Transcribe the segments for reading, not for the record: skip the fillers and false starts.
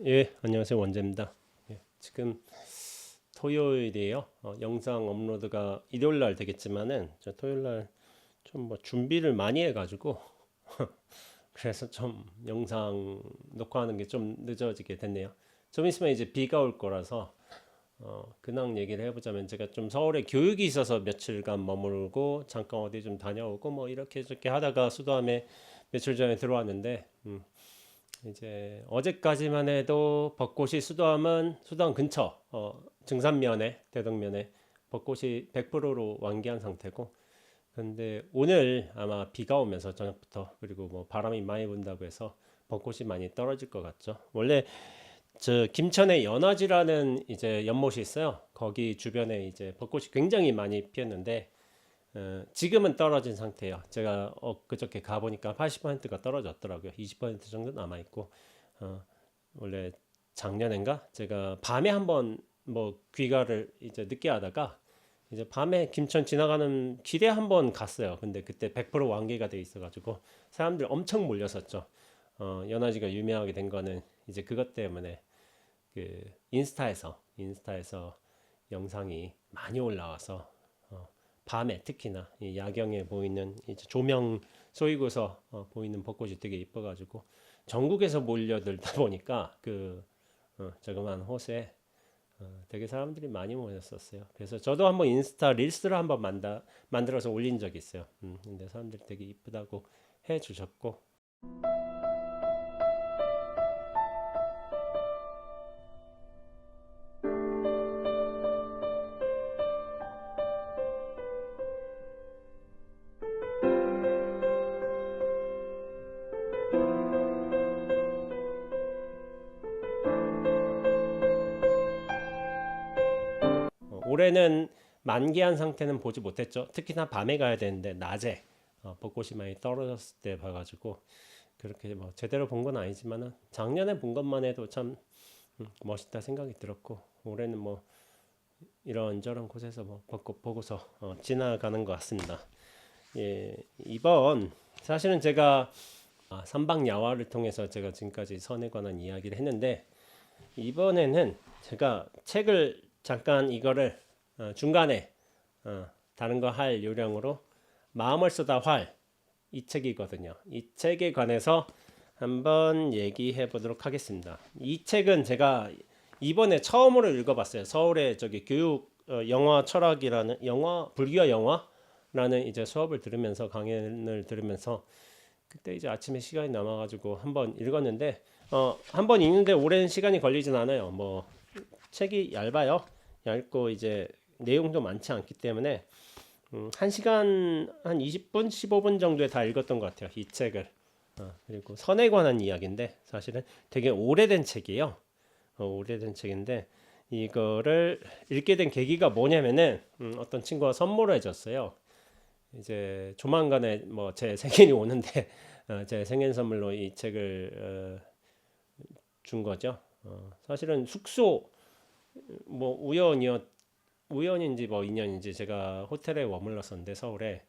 예, 안녕하세요. 원재입니다. 예, 지금 토요일이에요. 영상 업로드가 일요일 날 되겠지만은 저 토요일 날 좀 뭐 준비를 많이 해가지고 그래서 좀 영상 녹화하는 게 좀 늦어지게 됐네요. 좀 있으면 이제 비가 올 거라서 근황 얘기를 해보자면 제가 좀 서울에 교육이 있어서 며칠간 머물고 잠깐 어디 좀 다녀오고 뭐 이렇게 저렇게 하다가 수도함에 며칠 전에 들어왔는데 이제 어제까지만 해도 벚꽃이 수도원 근처 증산면에 대덕면에 벚꽃이 100%로 완기한 상태고 근데 오늘 아마 비가 오면서 저녁부터 그리고 뭐 바람이 많이 분다고 해서 벚꽃이 많이 떨어질 것 같죠. 원래 저 김천에 연화지라는 이제 연못이 있어요. 거기 주변에 이제 벚꽃이 굉장히 많이 피었는데 지금은 떨어진 상태예요. 제가 그저께 가보니까 80%가 떨어졌더라고요. 20% 정도 남아있고 원래 작년인가 제가 밤에 한번 뭐 귀가를 이제 늦게 하다가 이제 밤에 김천 지나가는 길에 한번 갔어요. 근데 그때 100% 완개가 돼 있어가지고 사람들 엄청 몰렸었죠. 연화지가 유명하게 된 거는 이제 그것 때문에 그 인스타에서 영상이 많이 올라와서 밤에 특히나 이 야경에 보이는 이제 조명 쏘이고서 보이는 벚꽃이 되게 이뻐가지고 전국에서 몰려들다 보니까 그 저그만 호수에 되게 사람들이 많이 모였었어요. 그래서 저도 한번 인스타 릴스를 한번 만들어서 올린 적이 있어요. 근데 사람들이 되게 이쁘다고 해주셨고 올해는 만개한 상태는 보지 못했죠. 특히나 밤에 가야 되는데 낮에 벚꽃이 많이 떨어졌을 때 봐가지고 그렇게 뭐 제대로 본 건 아니지만은 작년에 본 것만 해도 참 멋있다 생각이 들었고 올해는 뭐 이런저런 곳에서 뭐 벚꽃 보고서 지나가는 것 같습니다. 예, 이번 사실은 제가 삼박야화를 통해서 제가 지금까지 선에 관한 이야기를 했는데 이번에는 제가 책을 잠깐 이거를 중간에 다른 거 할 요령으로 마음을 쏟아 활 이 책이거든요. 이 책에 관해서 한번 얘기해 보도록 하겠습니다. 이 책은 제가 이번에 처음으로 읽어봤어요. 서울의 저기 교육 영화 철학이라는 영화 불교와 영화라는 이제 수업을 들으면서 강연을 들으면서 그때 이제 아침에 시간이 남아가지고 한번 읽었는데 한번 읽는데 오랜 시간이 걸리진 않아요. 뭐 책이 얇아요. 얇고 이제 내용도 많지 않기 때문에 1시간 한 20분, 15분 정도에 다 읽었던 것 같아요. 이 책을. 그리고 선에 관한 이야기인데 사실은 되게 오래된 책이에요. 오래된 책인데 이거를 읽게 된 계기가 뭐냐면은 어떤 친구가 선물을 해줬어요. 이제 조만간에 뭐 제 생일이 오는데 제 생일 선물로 이 책을 준 거죠. 사실은 숙소 뭐 우연인지 뭐 인연인지 제가 호텔에 머물렀었는데 서울에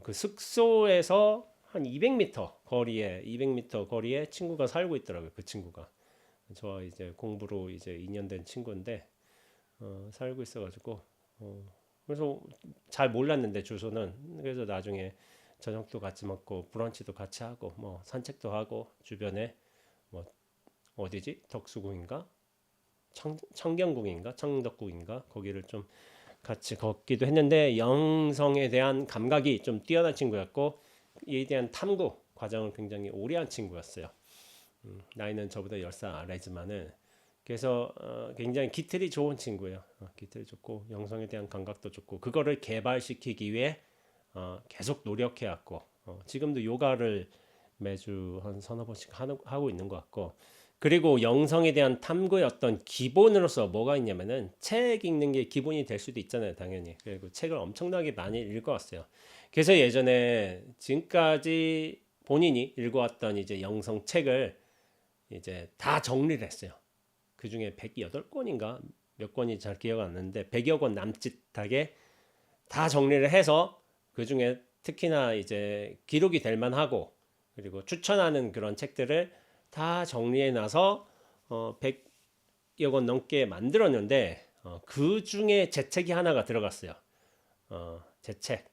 그 숙소에서 한 200m 거리에 친구가 살고 있더라고요. 그 친구가 저와 이제 공부로 이제 2년 된 친구인데 살고 있어가지고 그래서 잘 몰랐는데 주소는 그래서 나중에 저녁도 같이 먹고 브런치도 같이 하고 뭐 산책도 하고 주변에 뭐 어디지 덕수궁인가 청경궁인가 청덕궁인가 거기를 좀 같이 걷기도 했는데 영성에 대한 감각이 좀 뛰어난 친구였고 이에 대한 탐구 과정을 굉장히 오래 한 친구였어요. 나이는 저보다 10살 아래지만은 그래서 굉장히 기틀이 좋은 친구예요. 기틀이 좋고 영성에 대한 감각도 좋고 그거를 개발시키기 위해 계속 노력해왔고 지금도 요가를 매주 한 서너 번씩 하고 있는 것 같고 그리고 영성에 대한 탐구의 어떤 기본으로서 뭐가 있냐면은 책 읽는 게 기본이 될 수도 있잖아요, 당연히. 그리고 책을 엄청나게 많이 읽어왔어요. 그래서 예전에 지금까지 본인이 읽어왔던 이제 영성 책을 이제 다 정리를 했어요. 그 중에 108권인가 몇 권이 잘 기억 안 나는데 100여 권 남짓하게 다 정리를 해서 그 중에 특히나 이제 기록이 될 만하고 그리고 추천하는 그런 책들을 다 정리해 놔서 100여 권 넘게 만들었는데 그 중에 제 책이 하나가 들어갔어요. 제 책.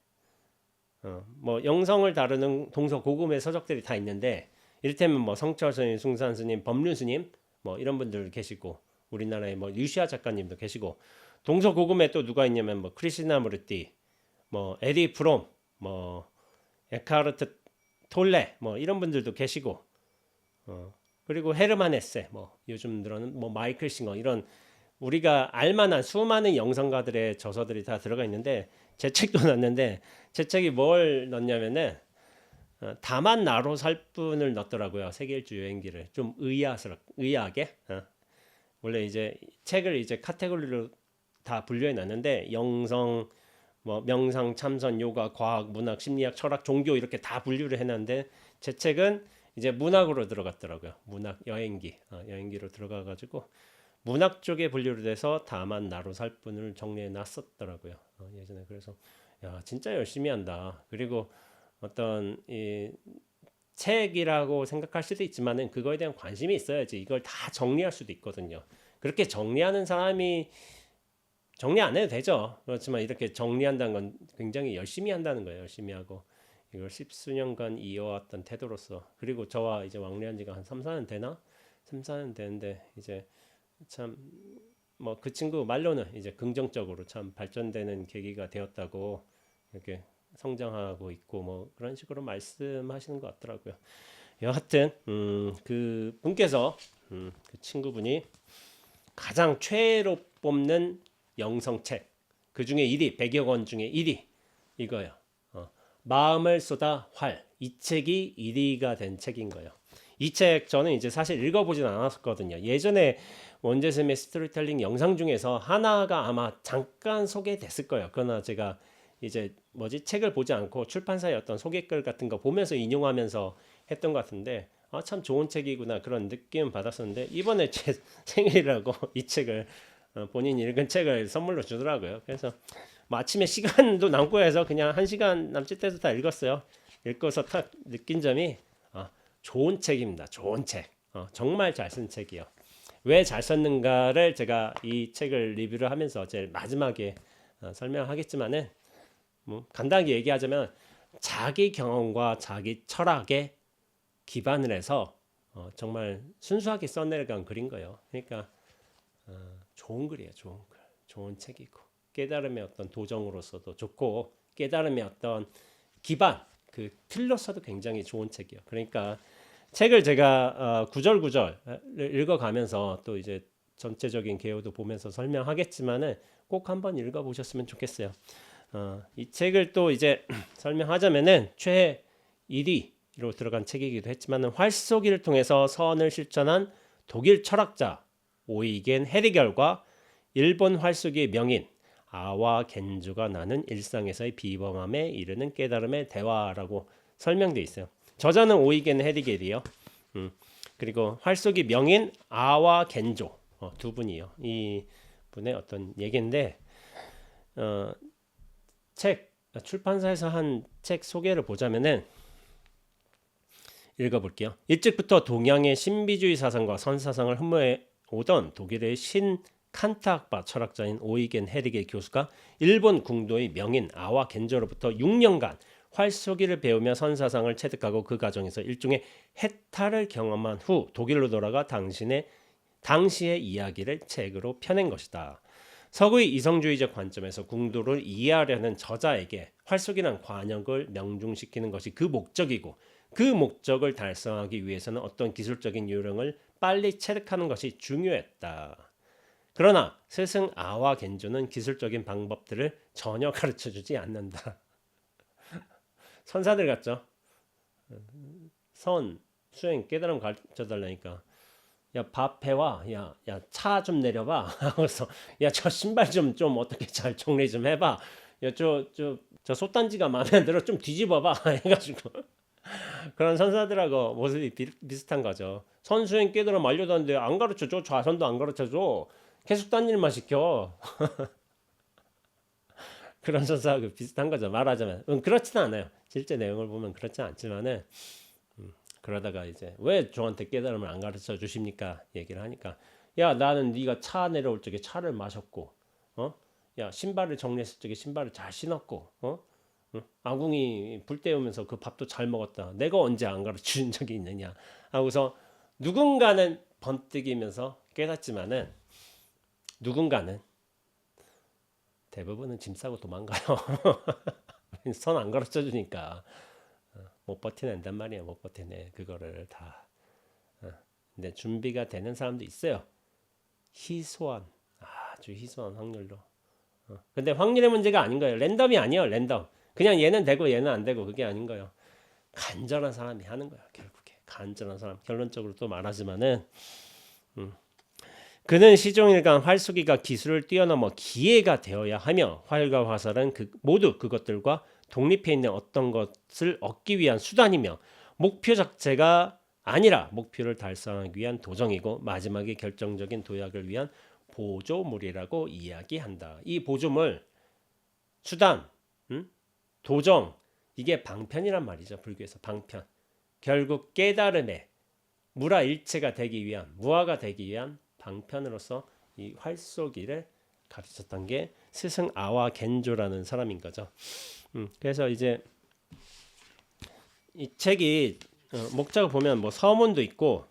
뭐 영성을 다루는 동서고금의 서적들이 다 있는데 이를테면 뭐 성철 스님, 숭산 스님, 법륜 스님 뭐 이런 분들 계시고 우리나라에 뭐 유시아 작가님도 계시고 동서고금에 또 누가 있냐면 뭐 크리시나무르티, 뭐 에디 프롬, 뭐 에카르트 톨레 뭐 이런 분들도 계시고 그리고 헤르만 헤세 뭐 요즘 들어는 뭐 마이클 싱어 이런 우리가 알만한 수많은 영성가들의 저서들이 다 들어가 있는데 제 책도 넣었는데 제 책이 뭘 넣냐면은 다만 나로 살 뿐을 넣었더라고요. 세계일주 여행기를 좀 의아하게 원래 이제 책을 이제 카테고리로 다 분류해 놨는데 영성 뭐 명상 참선 요가 과학 문학 심리학 철학 종교 이렇게 다 분류를 해놨는데 제 책은 이제 문학으로 들어갔더라고요. 문학 여행기 여행기로 들어가 가지고 문학 쪽에 분류를 돼서 다만 나로 살 뿐을 정리해 놨었더라고요. 예전에 그래서 야 진짜 열심히 한다. 그리고 어떤 이 책이라고 생각할 수도 있지만은 그거에 대한 관심이 있어야지 이걸 다 정리할 수도 있거든요. 그렇게 정리하는 사람이 정리 안 해도 되죠. 그렇지만 이렇게 정리한다는 건 굉장히 열심히 한다는 거예요. 열심히 하고 이걸 십수년간 이어왔던 태도로서 그리고 저와 이제 왕래한 지가 한 3, 4년 되나? 3, 4년 되는데 이제 참 뭐 그 친구 말로는 이제 긍정적으로 참 발전되는 계기가 되었다고 이렇게 성장하고 있고 뭐 그런 식으로 말씀하시는 것 같더라고요. 여하튼 그 분께서 그 친구분이 가장 최애로 뽑는 영성책 그 중에 1위 100여 권 중에 1위 이거예요. 마음을 쏟아 활 이 책이 1위가 된 책인 거예요. 이 책 저는 이제 사실 읽어보진 않았거든요. 예전에 원제스의 스토리텔링 영상 중에서 하나가 아마 잠깐 소개됐을 거예요. 그러나 제가 이제 책을 보지 않고 출판사의 어떤 소개글 같은 거 보면서 인용하면서 했던 것 같은데 참 좋은 책이구나 그런 느낌 받았었는데 이번에 제 생일이라고 이 책을 본인이 읽은 책을 선물로 주더라고요. 그래서 뭐 아침에 시간도 남고 해서 그냥 1시간 남짓 돼서 다 읽었어요. 읽어서 딱 느낀 점이 좋은 책입니다. 좋은 책. 정말 잘 쓴 책이요. 왜 잘 썼는가를 제가 이 책을 리뷰를 하면서 제일 마지막에 설명하겠지만은 뭐 간단하게 얘기하자면 자기 경험과 자기 철학에 기반을 해서 정말 순수하게 써내려간 글인 거예요. 그러니까 좋은 글이에요. 좋은 글. 좋은 책이고 깨달음의 어떤 도정으로서도 좋고 깨달음의 어떤 기반 그 틀로서도 굉장히 좋은 책이에요. 그러니까 책을 제가 구절구절 읽어가면서 또 이제 전체적인 개요도 보면서 설명하겠지만은 꼭 한번 읽어보셨으면 좋겠어요. 이 책을 또 이제 설명하자면은 최애 1위로 들어간 책이기도 했지만은 활쏘기를 통해서 선을 실천한 독일 철학자 오이겐 헤리겔과 일본 활쏘기의 명인 아와 겐주가 나눈 일상에서의 비범함에 이르는 깨달음의 대화라고 설명되어 있어요. 저자는 오이겐 헤리겔이요. 그리고 활쏘기 명인 아와 겐조 두 분이요. 이 분의 어떤 얘기인데 책 출판사에서 한 책 소개를 보자면은 읽어볼게요. 일찍부터 동양의 신비주의 사상과 선사상을 흠모해 오던 독일의 신 칸타학파 철학자인 오이겐 헤리겔 교수가 일본 궁도의 명인 아와 겐저로부터 6년간 활쏘기를 배우며 선사상을 체득하고 그 과정에서 일종의 해탈을 경험한 후 독일로 돌아가 당시의 이야기를 책으로 펴낸 것이다. 서구의 이성주의적 관점에서 궁도를 이해하려는 저자에게 활쏘기란 관역을 명중시키는 것이 그 목적이고 그 목적을 달성하기 위해서는 어떤 기술적인 요령을 빨리 체득하는 것이 중요했다. 그러나 스승 아와 겐조는 기술적인 방법들을 전혀 가르쳐주지 않는다. 선사들 같죠? 선, 수행, 깨달음 가르쳐달라니까 야 밥 해와 야 차 좀 내려봐 그래서 야 저 신발 좀 어떻게 잘 정리 좀 해봐 야 저 솥단지가 마음에 안 들어 좀 뒤집어봐 해가지고 그런 선사들하고 모습이 비슷한 거죠. 선수행 깨달음 알려줬는데 안 가르쳐줘. 좌선도 안 가르쳐줘. 계속 딴 일만 시켜. 그런 선사하고 비슷한 거죠. 말하자면 그렇지는 않아요. 실제 내용을 보면 그렇지 않지만은 그러다가 이제 왜 저한테 깨달음을 안 가르쳐 주십니까? 얘기를 하니까 야 나는 네가 차 내려올 적에 차를 마셨고 야 신발을 정리했을 적에 신발을 잘 신었고 응? 아궁이 불 때우면서 그 밥도 잘 먹었다. 내가 언제 안 가르쳐 준 적이 있느냐 하고서 누군가는 번뜩이면서 깨닫지만은 누군가는 대부분은 짐 싸고 도망가요. 선 안 가르쳐 주니까 못 버텨낸단 말이야. 못 버텨내 그거를 다. 근데 준비가 되는 사람도 있어요. 희소한 아주 희소한 확률로. 근데 확률의 문제가 아닌 거예요. 랜덤이 아니에요. 랜덤. 그냥 얘는 되고 얘는 안 되고 그게 아닌 거예요. 간절한 사람이 하는 거야. 결국에 간절한 사람. 결론적으로 또 말하지만은 그는 시종일관 활쏘기가 기술을 뛰어넘어 기회가 되어야 하며 활과 화살은 모두 그것들과 독립해 있는 어떤 것을 얻기 위한 수단이며 목표 자체가 아니라 목표를 달성하기 위한 도정이고 마지막에 결정적인 도약을 위한 보조물이라고 이야기한다. 이 보조물, 수단, 도정 이게 방편이란 말이죠. 불교에서 방편. 결국 깨달음의 무라일체가 되기 위한 무아가 되기 위한 방편으로서 이 활쏘기를 가르쳤던 게 스승 아와 겐조라는 사람인 거죠. 그래서 이제 이 책이 목작을 보면 뭐 서문도 있고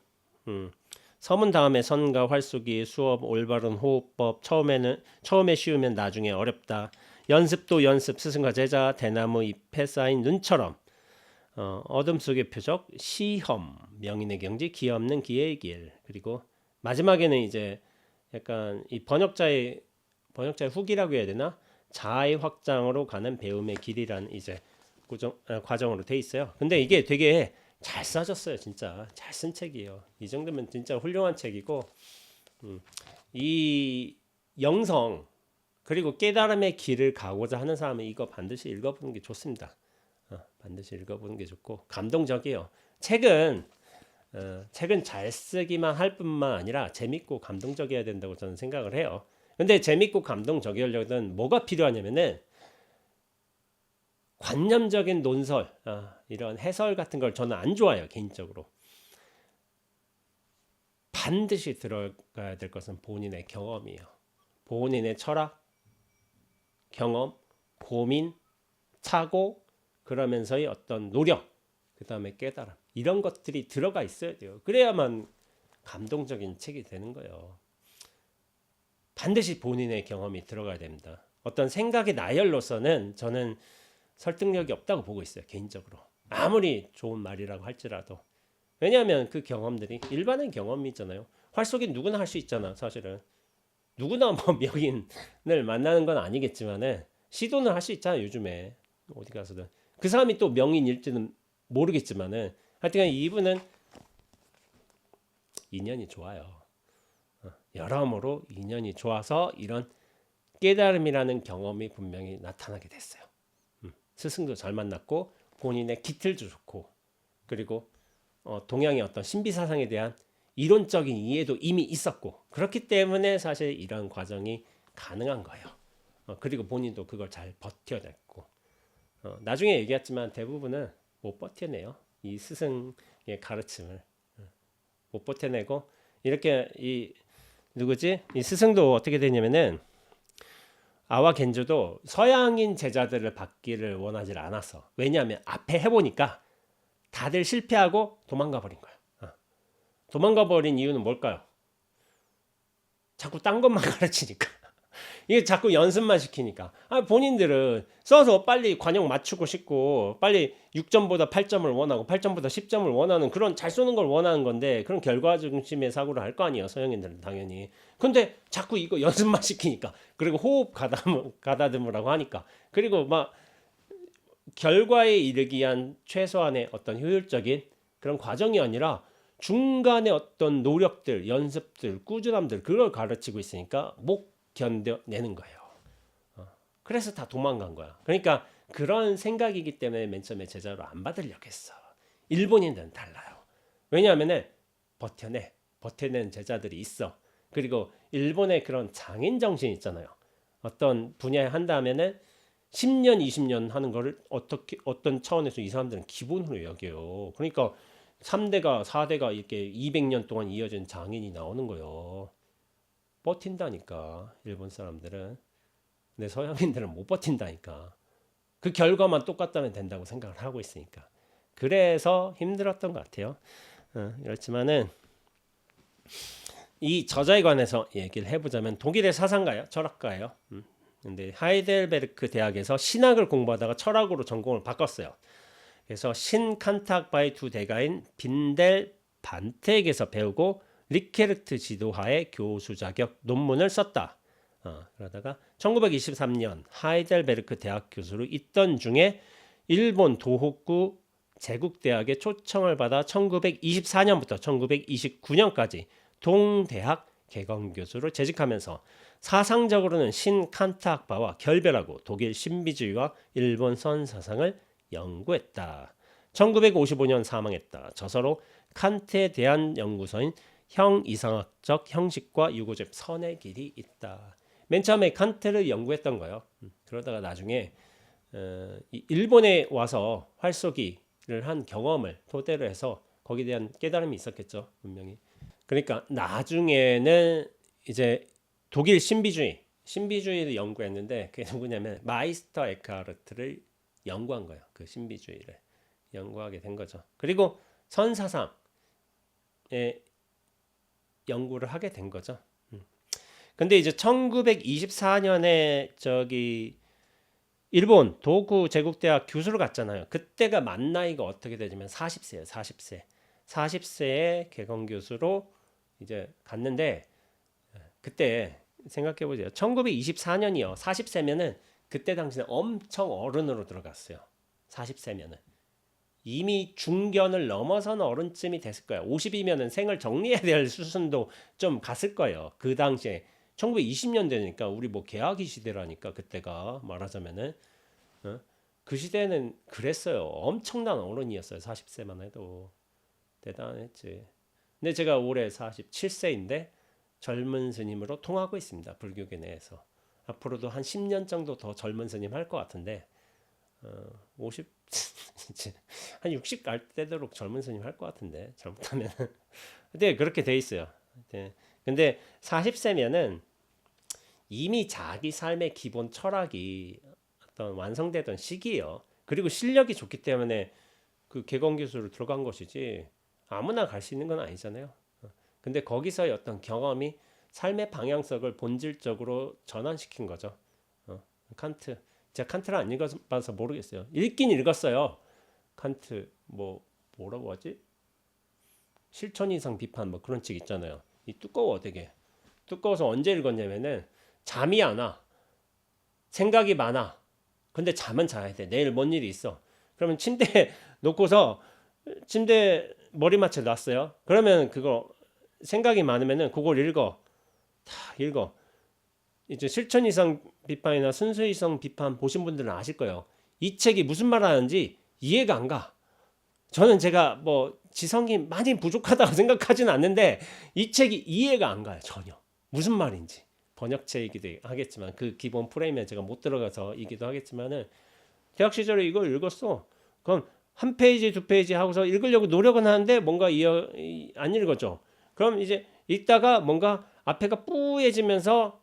서문 다음에 선과 활쏘기 수업 올바른 호흡법 처음에 쉬우면 나중에 어렵다. 연습도 연습 스승과 제자 대나무 잎에 쌓인 눈처럼 어둠 속의 표적 시험 명인의 경지 기 없는 기의 길 그리고 마지막에는 이제 약간 이 번역자의 후기라고 해야 되나 자아의 확장으로 가는 배움의 길이란 이제 과정으로 돼 있어요. 근데 이게 되게 잘 써졌어요. 진짜 잘 쓴 책이에요. 이 정도면 진짜 훌륭한 책이고 이 영성 그리고 깨달음의 길을 가고자 하는 사람은 이거 반드시 읽어보는 게 좋습니다. 반드시 읽어보는 게 좋고 감동적이에요. 책은 잘 쓰기만 할 뿐만 아니라 재밌고 감동적이어야 된다고 저는 생각을 해요. 근데 재밌고 감동적이려면 뭐가 필요하냐면은 관념적인 논설, 이런 해설 같은 걸 저는 안 좋아해요. 개인적으로. 반드시 들어가야 될 것은 본인의 경험이에요. 본인의 철학, 경험, 고민, 착오, 그러면서의 어떤 노력, 그 다음에 깨달음 이런 것들이 들어가 있어야 돼요. 그래야만 감동적인 책이 되는 거예요. 반드시 본인의 경험이 들어가야 됩니다. 어떤 생각의 나열로서는 저는 설득력이 없다고 보고 있어요. 개인적으로. 아무리 좋은 말이라고 할지라도. 왜냐하면 그 경험들이 일반의 경험이잖아요. 활쏘기 누구나 할 수 있잖아. 사실은. 누구나 뭐 명인을 만나는 건 아니겠지만은 시도는 할 수 있잖아요. 요즘에. 어디 가서든. 그 사람이 또 명인일지는 모르겠지만은 하여튼 이분은 인연이 좋아요. 여러모로 인연이 좋아서 이런 깨달음이라는 경험이 분명히 나타나게 됐어요. 스승도 잘 만났고 본인의 기틀도 좋고 그리고 동양의 어떤 신비사상에 대한 이론적인 이해도 이미 있었고 그렇기 때문에 사실 이런 과정이 가능한 거예요. 그리고 본인도 그걸 잘 버텨냈고 나중에 얘기했지만 대부분은 못 버텨내요. 이 스승의 가르침을 못 버텨내고 이렇게 이 스승도 어떻게 되냐면은 아와 겐조도 서양인 제자들을 받기를 원하지 않았어. 왜냐하면 앞에 해보니까 다들 실패하고 도망가 버린 거야. 도망가 버린 이유는 뭘까요? 자꾸 딴 것만 가르치니까. 이게 자꾸 연습만 시키니까. 본인들은 써서 빨리 관용 맞추고 싶고 빨리 6점보다 8점을 원하고 8점보다 10점을 원하는 그런 잘 쏘는 걸 원하는 건데 그런 결과 중심의 사고를 할 거 아니에요. 서양인들은 당연히. 근데 자꾸 이거 연습만 시키니까 그리고 호흡 가다듬으라고 하니까 그리고 막 결과에 이르기 위한 최소한의 어떤 효율적인 그런 과정이 아니라 중간에 어떤 노력들, 연습들, 꾸준함들 그걸 가르치고 있으니까 못 견뎌내는 거예요. 그래서 다 도망간 거야. 그러니까 그런 생각이기 때문에 맨 처음에 제자로 안 받으려고 했어. 일본인들은 달라요. 왜냐하면 버텨낸 제자들이 있어. 그리고 일본의 그런 장인 정신 있잖아요. 어떤 분야에 한다면은 10년, 20년 하는 거를 어떤 차원에서 이 사람들은 기본으로 여겨요. 그러니까 3대가 4대가 이렇게 200년 동안 이어진 장인이 나오는 거예요. 버틴다니까 일본 사람들은. 근데 서양인들은 못 버틴다니까. 그 결과만 똑같다면 된다고 생각을 하고 있으니까. 그래서 힘들었던 것 같아요. 그렇지만은 이 저자에 관해서 얘기를 해보자면 독일의 사상가예요, 철학가예요. 근데 하이델베르크 대학에서 신학을 공부하다가 철학으로 전공을 바꿨어요. 그래서 신칸탁바이 두 대가인 빈델 반텍에서 배우고 리케르트 지도하에 교수 자격 논문을 썼다. 그러다가 1923년 하이델베르크 대학 교수로 있던 중에 일본 도호쿠 제국대학의 초청을 받아 1924년부터 1929년까지 동대학 개건교수로 재직하면서 사상적으로는 신칸타학파와 결별하고 독일 신비주의와 일본 선사상을 연구했다. 1955년 사망했다. 저서로 칸트에 대한 연구서인 형이상학적 형식과 유고집 선의 길이 있다. 맨 처음에 칸트를 연구했던 거예요. 그러다가 나중에 일본에 와서 활쏘기를 한 경험을 토대로 해서 거기에 대한 깨달음이 있었겠죠, 분명히. 그러니까 나중에는 이제 독일 신비주의를 연구했는데 그게 누구냐면 마이스터 에크하르트를 연구한 거예요. 그 신비주의를 연구하게 된 거죠. 그리고 선사상의 연구를 하게 된 거죠. 근데 이제 1924년에 저기 일본 도쿠 제국대학 교수로 갔잖아요. 그때가 만 나이가 어떻게 되냐면 40세예요. 40세. 40세에 개건 교수로 이제 갔는데 그때 생각해 보세요. 1924년이요. 40세면은 그때 당시는 엄청 어른으로 들어갔어요. 40세면은 이미 중견을 넘어선 어른쯤이 됐을 거예요. 50이면은 생을 정리해야 될 수순도 좀 갔을 거예요. 그 당시에 1920년대니까 우리 뭐 개화기 시대라니까 그때가 말하자면은 그 시대는 그랬어요. 엄청난 어른이었어요. 40세만 해도 대단했지. 근데 제가 올해 47세인데 젊은 스님으로 통하고 있습니다. 불교계 내에서. 앞으로도 한 10년 정도 더 젊은 스님 할 것 같은데 50, 한 60 갈 때도록 젊은 스님 할 것 같은데 잘못하면. 근데 그렇게 돼 있어요. 근데 40세면은 이미 자기 삶의 기본 철학이 어떤 완성되던 시기예요. 그리고 실력이 좋기 때문에 그 개건 교수로 들어간 것이지 아무나 갈 수 있는 건 아니잖아요. 근데 거기서의 어떤 경험이 삶의 방향성을 본질적으로 전환시킨 거죠. 칸트. 제가 칸트를 안 읽어봐서 모르겠어요. 읽긴 읽었어요. 칸트 뭐라고 하지? 실천 이상 비판 뭐 그런 책 있잖아요. 이 두꺼워 되게. 두꺼워서 언제 읽었냐면은 잠이 안 와. 생각이 많아. 근데 잠은 자야 돼. 내일 뭔 일이 있어. 그러면 침대에 놓고서 침대 머리맡에 놨어요. 그러면 그거 생각이 많으면은 그걸 읽어. 다 읽어. 이제 실천 이상 비판이나 순수 이상 비판 보신 분들은 아실 거예요. 이 책이 무슨 말 하는지 이해가 안 가. 저는 제가 뭐 지성이 많이 부족하다고 생각하지는 않는데 이 책이 이해가 안 가요. 전혀. 무슨 말인지. 번역체이기도 하겠지만 그 기본 프레임에 제가 못 들어가서이기도 하겠지만은 대학 시절에 이걸 읽었어. 그럼 한 페이지 두 페이지 하고서 읽으려고 노력은 하는데 뭔가 안 읽어져. 그럼 이제 읽다가 뭔가 앞에가 뿌얘지면서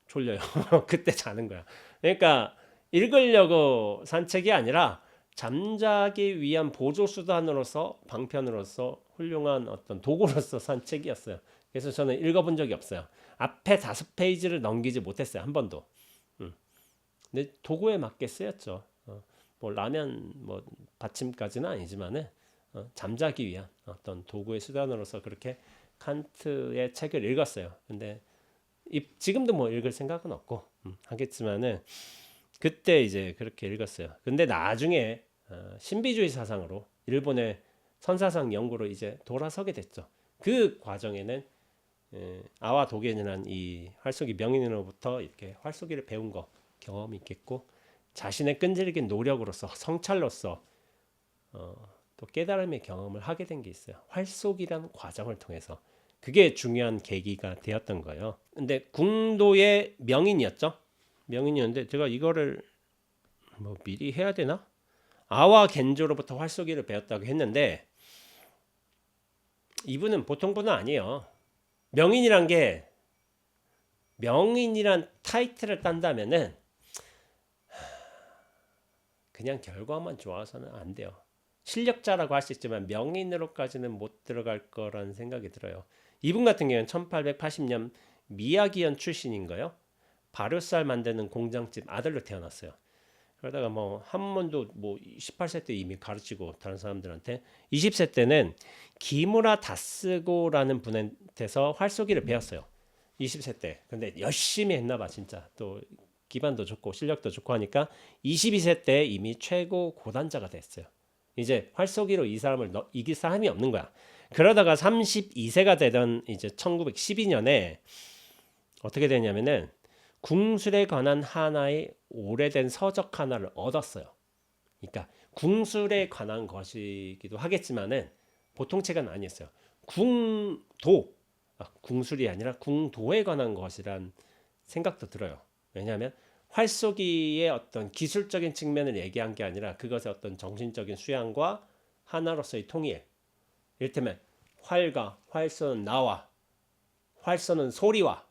졸려요. 그때 자는 거야. 그러니까 읽으려고 산 책이 아니라 잠자기 위한 보조 수단으로서 방편으로서 훌륭한 어떤 도구로서 산 책이었어요. 그래서 저는 읽어본 적이 없어요. 앞에 5페이지를 넘기지 못했어요. 한 번도. 근데 도구에 맞게 쓰였죠. 뭐 라면 뭐 받침까지는 아니지만은 잠자기 위한 어떤 도구의 수단으로서 그렇게 칸트의 책을 읽었어요. 근데 지금도 뭐 읽을 생각은 없고 하겠지만은 그때 이제 그렇게 읽었어요. 근데 나중에 신비주의 사상으로 일본의 선사상 연구로 이제 돌아서게 됐죠. 그 과정에는 아와 도겐이라는 이 활쏘기 명인으로부터 이렇게 활쏘기를 배운 거 경험이 있겠고 자신의 끈질긴 노력으로서 성찰로서 또 깨달음의 경험을 하게 된 게 있어요. 활쏘기라는 과정을 통해서 그게 중요한 계기가 되었던 거예요. 근데 궁도의 명인이었죠. 명인이었는데 제가 이거를 뭐 미리 해야 되나? 아와 겐조로부터 활쏘기를 배웠다고 했는데 이분은 보통 분은 아니에요. 명인이란 게 명인이란 타이틀을 딴다면은 그냥 결과만 좋아서는 안 돼요. 실력자라고 할 수 있지만 명인으로까지는 못 들어갈 거라는 생각이 들어요. 이분 같은 경우는 1880년 미야기현 출신인 거예요. 발효쌀 만드는 공장집 아들로 태어났어요. 그러다가 뭐 한 번도 뭐 18세 때 이미 가르치고 다른 사람들한테 20세 때는 기무라 다스고라는 분한테서 활쏘기를 배웠어요. 20세 때. 근데 열심히 했나 봐 진짜. 또 기반도 좋고 실력도 좋고 하니까 22세 때 이미 최고 고단자가 됐어요. 이제 활쏘기로 이 사람을 이길 사람이 없는 거야. 그러다가 32세가 되던 이제 1912년에 어떻게 되냐면은 궁술에 관한 하나의 오래된 서적 하나를 얻었어요. 그러니까 궁술에 관한 것이기도 하겠지만은 보통 책은 아니었어요. 궁도, 궁술이 아니라 궁도에 관한 것이란 생각도 들어요. 왜냐하면 활쏘기의 어떤 기술적인 측면을 얘기한 게 아니라 그것의 어떤 정신적인 수양과 하나로서의 통일. 이를테면 활과 활쏘는 나와, 활쏘는 소리와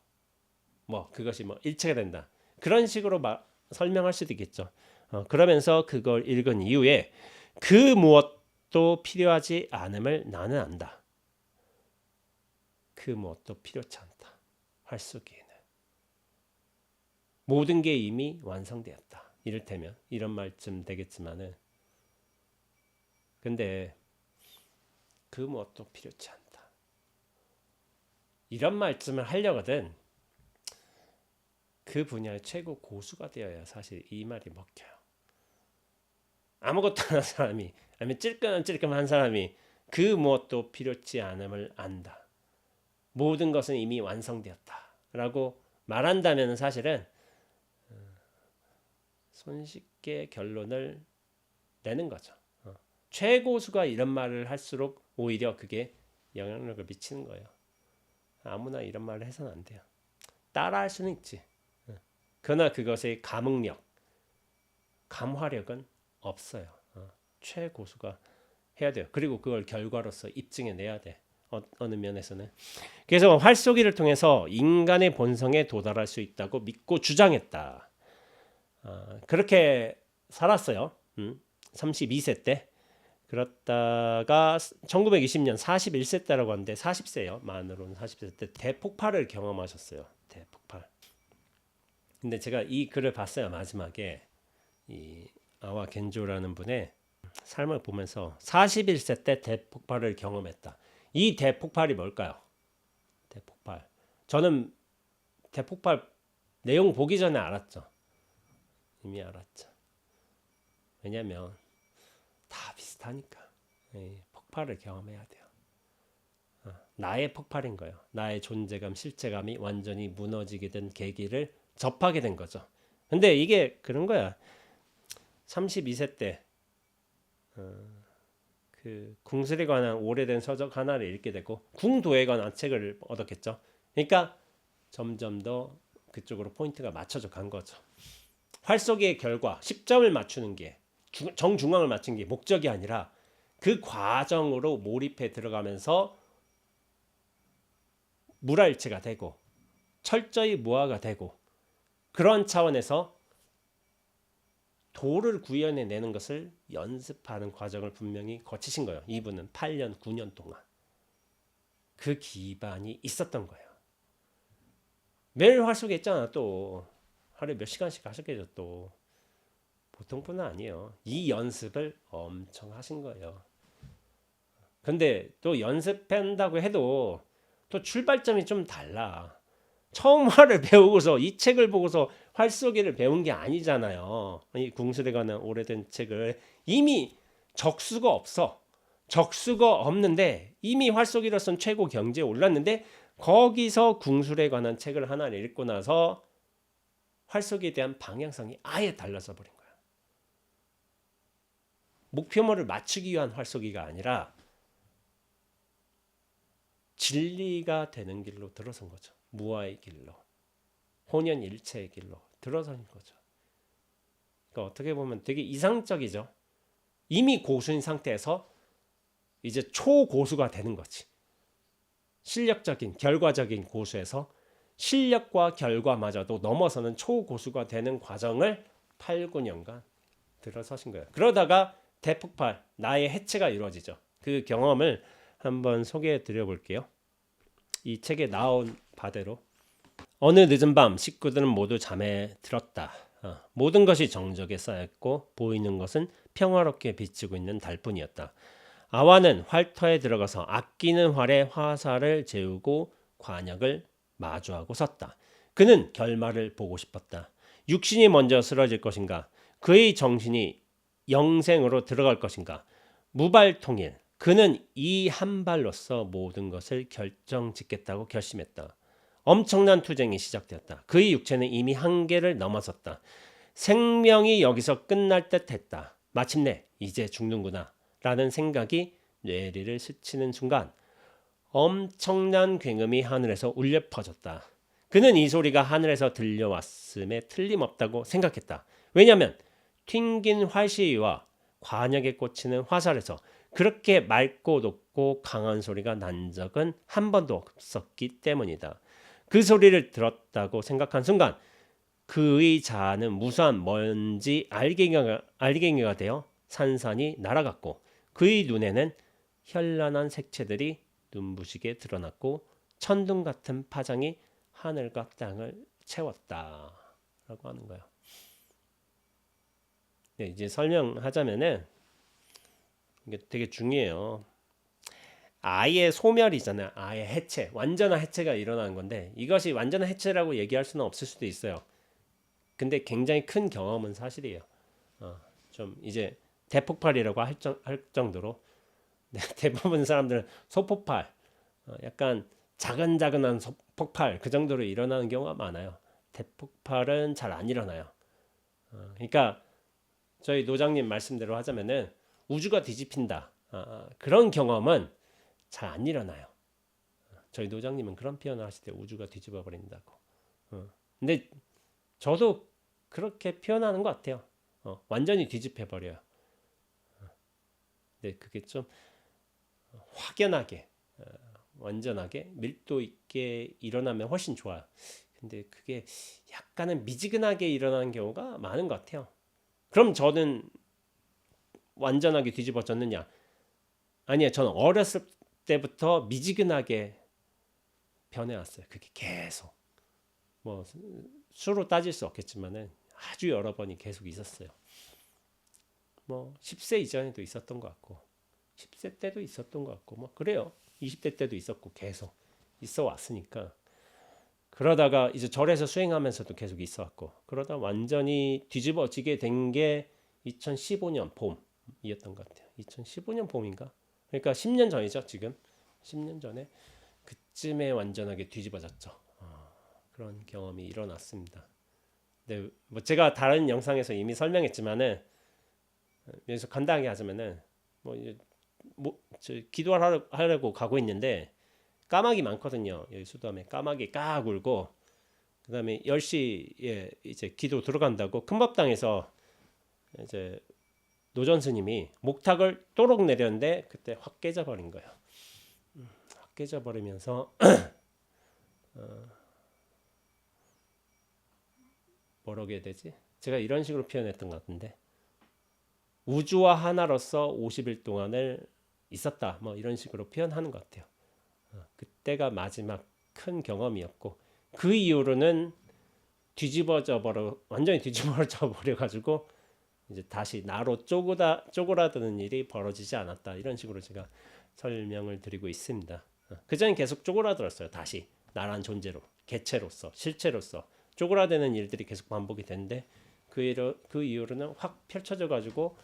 뭐 그것이 뭐 일체가 된다. 그런 식으로 설명할 수도 있겠죠. 그러면서 그걸 읽은 이후에 그 무엇도 필요하지 않음을 나는 안다. 그 무엇도 필요치 않다. 활쏘기에는 모든 게 이미 완성되었다. 이를테면 이런 말쯤 되겠지만은 근데 그 무엇도 필요치 않다. 이런 말씀을 하려거든 그 분야의 최고 고수가 되어야 사실 이 말이 먹혀요. 아무것도 안 한 사람이 아니면 찔끔찔끔한 사람이 그 무엇도 필요치 않음을 안다. 모든 것은 이미 완성되었다. 라고 말한다면 사실은 손쉽게 결론을 내는 거죠. 최고수가 이런 말을 할수록 오히려 그게 영향력을 미치는 거예요. 아무나 이런 말을 해서는 안 돼요. 따라할 수는 있지. 그러나 그것의 감흥력, 감화력은 없어요. 최고수가 해야 돼요. 그리고 그걸 결과로서 입증해 내야 돼. 어느 면에서는. 그래서 활쏘기를 통해서 인간의 본성에 도달할 수 있다고 믿고 주장했다. 그렇게 살았어요. 32세 때. 그렇다가 1920년 41세 때라고 하는데 40세요. 만으로는 40세 때 대폭발을 경험하셨어요. 대폭발. 근데 제가 이 글을 봤어요. 마지막에 이 아와 겐조라는 분의 삶을 보면서 41세 때 대폭발을 경험했다. 이 대폭발이 뭘까요? 대폭발. 저는 대폭발 내용 보기 전에 알았죠. 이미 알았죠. 왜냐면 다 비슷하니까. 폭발을 경험해야 돼요. 나의 폭발인 거예요. 나의 존재감, 실체감이 완전히 무너지게 된 계기를 접하게 된 거죠. 근데 이게 그런 거야. 32세 때 그 궁술에 관한 오래된 서적 하나를 읽게 되고 궁도에 관한 책을 얻었겠죠. 그러니까 점점 더 그쪽으로 포인트가 맞춰져 간 거죠. 활쏘기의 결과 10점을 맞추는 게 정중앙을 맞춘 게 목적이 아니라 그 과정으로 몰입해 들어가면서 물화일체가 되고 철저히 무화가 되고 그런 차원에서 도를 구현해내는 것을 연습하는 과정을 분명히 거치신 거예요. 이분은 8년, 9년 동안. 그 기반이 있었던 거예요. 매일 활쏘기 했잖아 또. 하루에 몇 시간씩 하셨겠죠 또. 보통 분은 아니에요. 이 연습을 엄청 하신 거예요. 근데 또 연습한다고 해도 또 출발점이 좀 달라. 처음 활을 배우고서 이 책을 보고서 활쏘기를 배운 게 아니잖아요. 이 궁술에 관한 오래된 책을 이미 적수가 없어. 적수가 없는데 이미 활쏘기로서는 최고 경지에 올랐는데 거기서 궁술에 관한 책을 하나를 읽고 나서 활쏘기에 대한 방향성이 아예 달라져 버린 거야. 목표물을 맞추기 위한 활쏘기가 아니라 진리가 되는 길로 들어선 거죠. 무아의 길로, 혼연일체의 길로 들어선 거죠. 그러니까 어떻게 보면 되게 이상적이죠. 이미 고수인 상태에서 이제 초고수가 되는 거지. 실력적인 결과적인 고수에서 실력과 결과마저도 넘어서는 초고수가 되는 과정을 8, 9년간 들어서신 거예요. 그러다가 대폭발, 나의 해체가 이루어지죠. 그 경험을 한번 소개해 드려 볼게요. 이 책에 나온 바대로 어느 늦은 밤 식구들은 모두 잠에 들었다. 모든 것이 정적에 쌓였고 보이는 것은 평화롭게 비치고 있는 달뿐이었다. 아와는 활터에 들어가서 아끼는 활에 화살을 재우고 관역을 마주하고 섰다. 그는 결말을 보고 싶었다. 육신이 먼저 쓰러질 것인가? 그의 정신이 영생으로 들어갈 것인가? 무발통일. 그는 이 한 발로서 모든 것을 결정짓겠다고 결심했다. 엄청난 투쟁이 시작되었다. 그의 육체는 이미 한계를 넘어섰다. 생명이 여기서 끝날 듯했다. 마침내 이제 죽는구나 라는 생각이 뇌리를 스치는 순간 엄청난 굉음이 하늘에서 울려 퍼졌다. 그는 이 소리가 하늘에서 들려왔음에 틀림없다고 생각했다. 왜냐하면 튕긴 활시위와 관역에 꽂히는 화살에서 그렇게 맑고 높고 강한 소리가 난 적은 한 번도 없었기 때문이다. 그 소리를 들었다고 생각한 순간 그의 자아는 무수한 먼지 알갱이가 되어 산산이 날아갔고 그의 눈에는 현란한 색채들이 눈부시게 드러났고 천둥 같은 파장이 하늘과 땅을 채웠다 라고 하는 거예요. 네, 이제 설명하자면은 이게 되게 중요해요. 아예 소멸이잖아요. 아예 해체, 완전한 해체가 일어나는 건데 이것이 완전한 해체라고 얘기할 수는 없을 수도 있어요. 근데 굉장히 큰 경험은 사실이에요. 좀 이제 대폭발이라고 할 정도로 대부분 사람들은 소폭발, 약간 자근자근한 폭발 그 정도로 일어나는 경우가 많아요. 대폭발은 잘 안 일어나요. 그러니까 저희 노장님 말씀대로 하자면은 우주가 뒤집힌다. 그런 경험은 잘 안 일어나요. 저희 노장님은 그런 표현을 하실 때 우주가 뒤집어 버린다고. 근데 저도 그렇게 표현하는 것 같아요. 완전히 뒤집혀 버려요. 근데 그게 좀 확연하게, 완전하게 밀도 있게 일어나면 훨씬 좋아요. 근데 그게 약간은 미지근하게 일어나는 경우가 많은 것 같아요. 그럼 저는 완전하게 뒤집어졌느냐? 아니요, 저는 어렸을 때부터 미지근하게 변해왔어요. 그게 계속 뭐 수로 따질 수 없겠지만은 아주 여러 번이 계속 있었어요. 뭐 10세 이전에도 있었던 것 같고 10세 때도 있었던 것 같고 뭐 그래요. 20대 때도 있었고 계속 있어 왔으니까 그러다가 이제 절에서 수행하면서도 계속 있어 왔고 그러다 완전히 뒤집어지게 된 게 2015년 봄이었던 것 같아요. 2015년 봄인가? 그러니까 10년 전이죠. 지금 10년 전에 그쯤에 완전하게 뒤집어졌죠. 그런 경험이 일어났습니다. 네, 뭐 제가 다른 영상에서 이미 설명했지만은 여기서 간단하게 하자면은 뭐 이제 기도하려고 가고 있는데 까마귀 많거든요. 여기 수도함에 까마귀 깍 울고 그다음에 10시에 이제 기도 들어간다고 큰법당에서 이제 노전 스님이 목탁을 또록 내렸는데 그때 확 깨져버린 거예요. 확 깨져버리면서 뭐라고 해야 되지? 제가 이런 식으로 표현했던 것 같은데 우주와 하나로서 50일 동안을 있었다. 뭐 이런 식으로 표현하는 것 같아요. 그때가 마지막 큰 경험이었고 그 이후로는 완전히 뒤집어져 버려 가지고 이제 다시 나로 쪼그라드는 일이 벌어지지 않았다. 이런 식으로 제가 설명을 드리고 있습니다. 그전엔 계속 쪼그라들었어요. 다시 나란 존재로, 개체로서, 실체로서 쪼그라드는 일들이 계속 반복이 되는데 그 이후로는 확 펼쳐져 가지고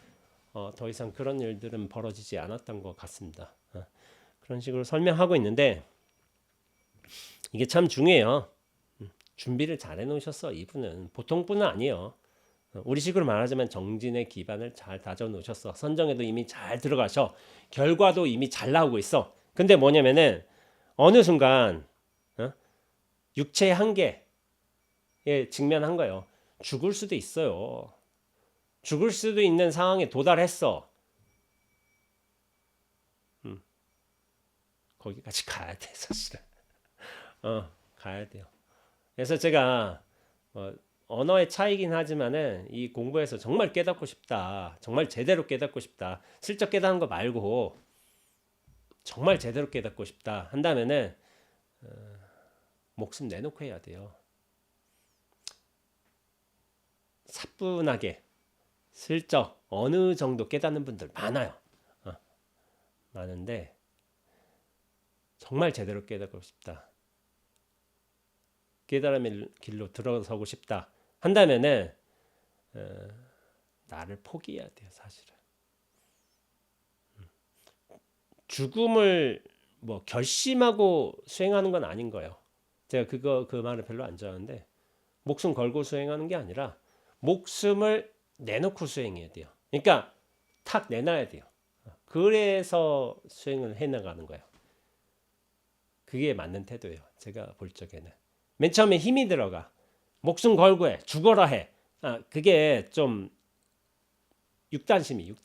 더 이상 그런 일들은 벌어지지 않았던 것 같습니다. 그런 식으로 설명하고 있는데 이게 참 중요해요. 준비를 잘 해놓으셨어. 이분은 보통 분은 아니에요. 우리 식으로 말하자면 정진의 기반을 잘 다져 놓으셨어. 선정에도 이미 잘 들어가셔. 결과도 이미 잘 나오고 있어. 근데 뭐냐면은 어느 순간 육체의 한계에 직면한 거예요. 죽을 수도 있어요. 죽을 수도 있는 상황에 도달했어. 거기까지 가야 돼 사실은. 가야 돼요. 그래서 제가 언어의 차이긴 하지만은 이 공부에서 정말 깨닫고 싶다, 정말 제대로 깨닫고 싶다, 슬쩍 깨닫는 거 말고 정말 제대로 깨닫고 싶다 한다면은 목숨 내놓고 해야 돼요. 사뿐하게 슬쩍 어느 정도 깨닫는 분들 많아요. 많은데 정말 제대로 깨닫고 싶다, 깨달음의 길로 들어서고 싶다 한다면은 나를 포기해야 돼요 사실은. 죽음을 뭐 결심하고 수행하는 건 아닌 거예요. 제가 그 말을 별로 안 좋아하는데, 목숨 걸고 수행하는 게 아니라 목숨을 내놓고 수행해야 돼요. 그러니까 탁 내놔야 돼요. 그래서 수행을 해나가는 거예요. 그게 맞는 태도예요. 제가 볼 적에는. 맨 처음에 힘이 들어가. 목숨 걸고 해. 죽어라 해. 그게 좀 육단심이.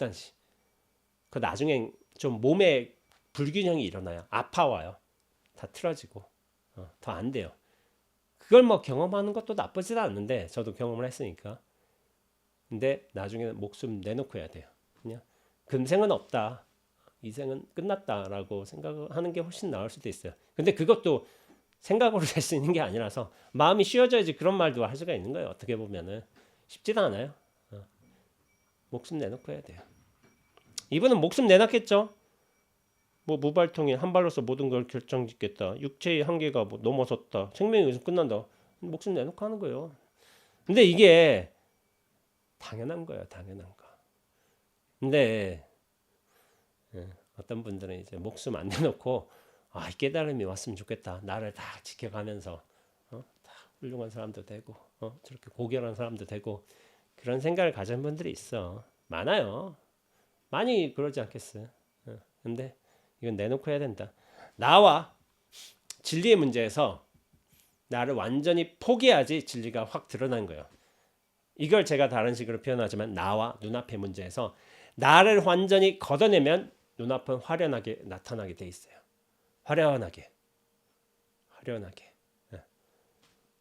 그 나중엔 좀 몸에 불균형이 일어나요. 아파와요. 다 틀어지고. 더 안 돼요. 그걸 뭐 경험하는 것도 나쁘지도 않는데, 저도 경험을 했으니까. 근데 나중에는 목숨 내놓고 해야 돼요. 그냥 금생은 없다, 이생은 끝났다라고 생각하는 게 훨씬 나을 수도 있어요. 근데 그것도 생각으로 될 수 있는 게 아니라서 마음이 쉬어져야지 그런 말도 할 수가 있는 거예요. 어떻게 보면은 쉽지도 않아요. 목숨 내놓고 해야 돼요. 이분은 목숨 내놨겠죠. 뭐 무발통인 한 발로서 모든 걸 결정짓겠다, 육체의 한계가 뭐 넘어섰다, 생명이 여기서 끝난다, 목숨 내놓고 하는 거예요. 근데 이게 당연한 거예요. 당연한 거. 근데 어떤 분들은 이제 목숨 안 내놓고 깨달음이 왔으면 좋겠다, 나를 다 지켜가면서 다 훌륭한 사람도 되고 저렇게 고결한 사람도 되고, 그런 생각을 가진 분들이 있어. 많아요. 많이 그러지 않겠어요. 근데 이건 내놓고 해야 된다. 나와 진리의 문제에서 나를 완전히 포기해야지 진리가 확 드러난 거예요. 이걸 제가 다른 식으로 표현하지만, 나와 눈앞의 문제에서 나를 완전히 걷어내면 눈앞은 화려하게 나타나게 돼 있어요. 화려하게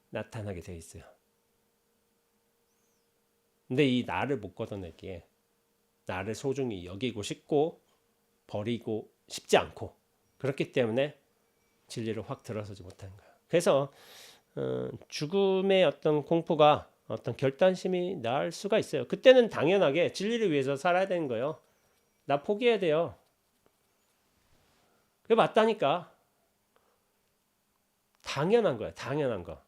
나타나게 돼 있어요. 근데 이 나를 못 걷어내기에 나를 소중히 여기고 싶고 버리고 싶지 않고, 그렇기 때문에 진리를 확 들어서지 못하는 거예요. 그래서 죽음의 어떤 공포가 어떤 결단심이 날 수가 있어요. 그때는 당연하게 진리를 위해서 살아야 되는 거예요. 나 포기해야 돼요. 그게 맞다니까. 당연한 거야. 당연한 거.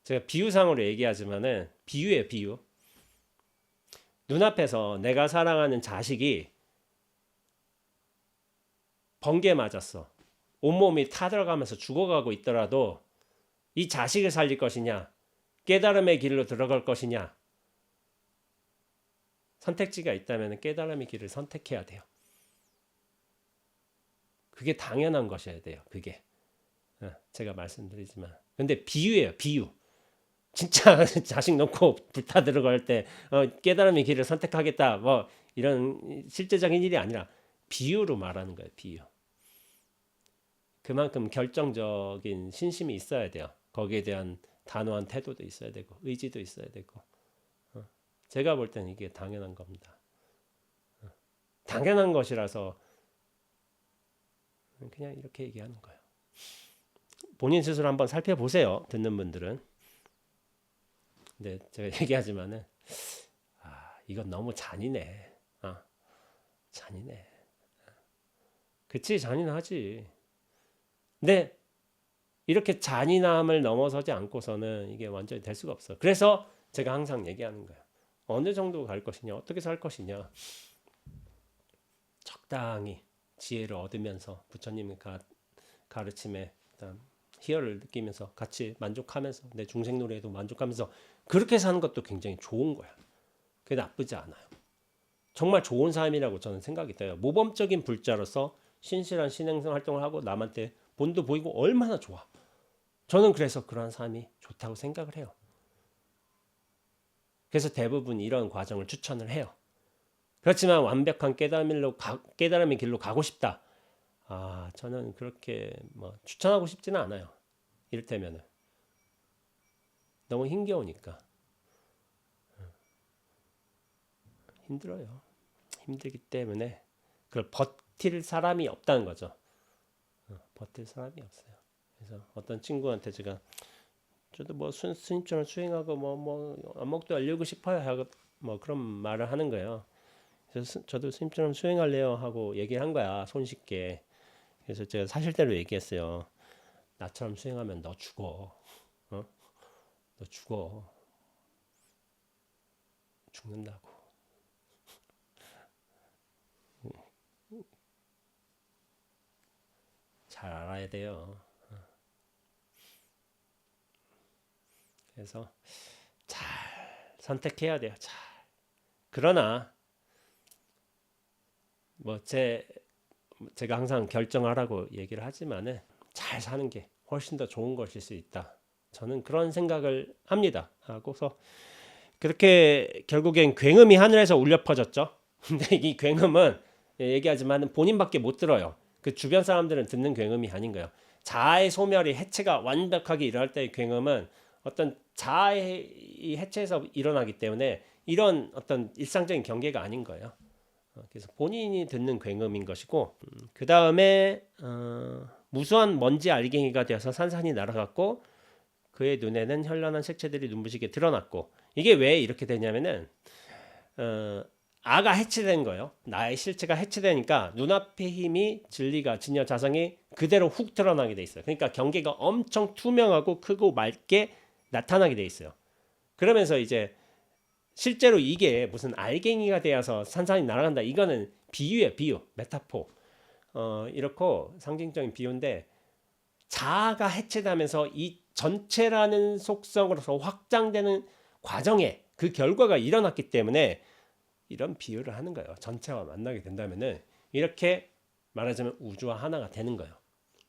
제가 비유상으로 얘기하지만은, 비유예요, 비유. 눈앞에서 내가 사랑하는 자식이 번개 맞았어. 온몸이 타들어가면서 죽어가고 있더라도 이 자식을 살릴 것이냐, 깨달음의 길로 들어갈 것이냐, 선택지가 있다면 깨달음의 길을 선택해야 돼요. 그게 당연한 것이어야 돼요. 그게 제가 말씀드리지만, 근데 비유예요, 비유. 진짜 자식 놓고 불타 들어갈 때 깨달음의 길을 선택하겠다, 뭐 이런 실제적인 일이 아니라 비유로 말하는 거예요. 비유. 그만큼 결정적인 신심이 있어야 돼요. 거기에 대한 단호한 태도도 있어야 되고, 의지도 있어야 되고. 제가 볼 때는 이게 당연한 겁니다. 당연한 것이라서 그냥 이렇게 얘기하는 거예요. 본인 스스로 한번 살펴보세요, 듣는 분들은. 근데 제가 얘기하지만은 이건 너무 잔인해. 잔인해. 그치, 잔인하지. 근데 이렇게 잔인함을 넘어서지 않고서는 이게 완전히 될 수가 없어. 그래서 제가 항상 얘기하는 거예요. 어느 정도 갈 것이냐, 어떻게 살 것이냐. 적당히 지혜를 얻으면서 부처님의 가르침에 희열을 느끼면서 같이 만족하면서, 내 중생노래에도 만족하면서 그렇게 사는 것도 굉장히 좋은 거야. 그게 나쁘지 않아요. 정말 좋은 삶이라고 저는 생각이 돼요. 모범적인 불자로서 신실한 신행성 활동을 하고 남한테 본도 보이고 얼마나 좋아. 저는 그래서 그러한 삶이 좋다고 생각을 해요. 그래서 대부분 이런 과정을 추천을 해요. 그렇지만 완벽한 깨달음의 길로 가고 싶다, 저는 그렇게 뭐 추천하고 싶지는 않아요. 이를테면은 너무 힘겨우니까 힘들어요. 힘들기 때문에 그걸 버틸 사람이 없다는 거죠. 버틸 사람이 없어요. 그래서 어떤 친구한테 제가 저도 뭐 스님처럼 수행하고 뭐 안목도 알리고 싶어요 하고 뭐 그런 말을 하는 거예요. 그래서 저도 스님처럼 수행할래요 하고 얘기를 한 거야, 손쉽게. 그래서 제가 사실대로 얘기했어요. 나처럼 수행하면 너 죽어. 어? 너 죽어. 죽는다고. 잘 알아야 돼요. 그래서 잘 선택해야 돼요. 잘. 그러나 뭐 제가 항상 결정하라고 얘기를 하지만은 잘 사는 게 훨씬 더 좋은 것일 수 있다. 저는 그런 생각을 합니다. 하고서 그렇게 결국엔 굉음이 하늘에서 울려 퍼졌죠. 근데 이 굉음은 얘기하지만 본인밖에 못 들어요. 그 주변 사람들은 듣는 굉음이 아닌 거예요. 자아의 소멸이 해체가 완벽하게 일어날 때의 굉음은 어떤 자아의 해체에서 일어나기 때문에 이런 어떤 일상적인 경계가 아닌 거예요. 그래서 본인이 듣는 굉음인 것이고, 그 다음에 무수한 먼지 알갱이가 되어서 산산이 날아갔고 그의 눈에는 현란한 색채들이 눈부시게 드러났고, 이게 왜 이렇게 되냐면은 아가 해체된 거예요. 나의 실체가 해체되니까 눈앞의 힘이 진리가 진여 자성이 그대로 훅 드러나게 돼 있어요. 그러니까 경계가 엄청 투명하고 크고 맑게 나타나게 돼 있어요. 그러면서 이제 실제로 이게 무슨 알갱이가 되어서 산산이 날아간다, 이거는 비유예요. 비유, 메타포. 이렇고 상징적인 비유인데, 자아가 해체되면서 이 전체라는 속성으로서 확장되는 과정에 그 결과가 일어났기 때문에 이런 비유를 하는 거예요. 전체와 만나게 된다면은 이렇게 말하자면 우주와 하나가 되는 거예요.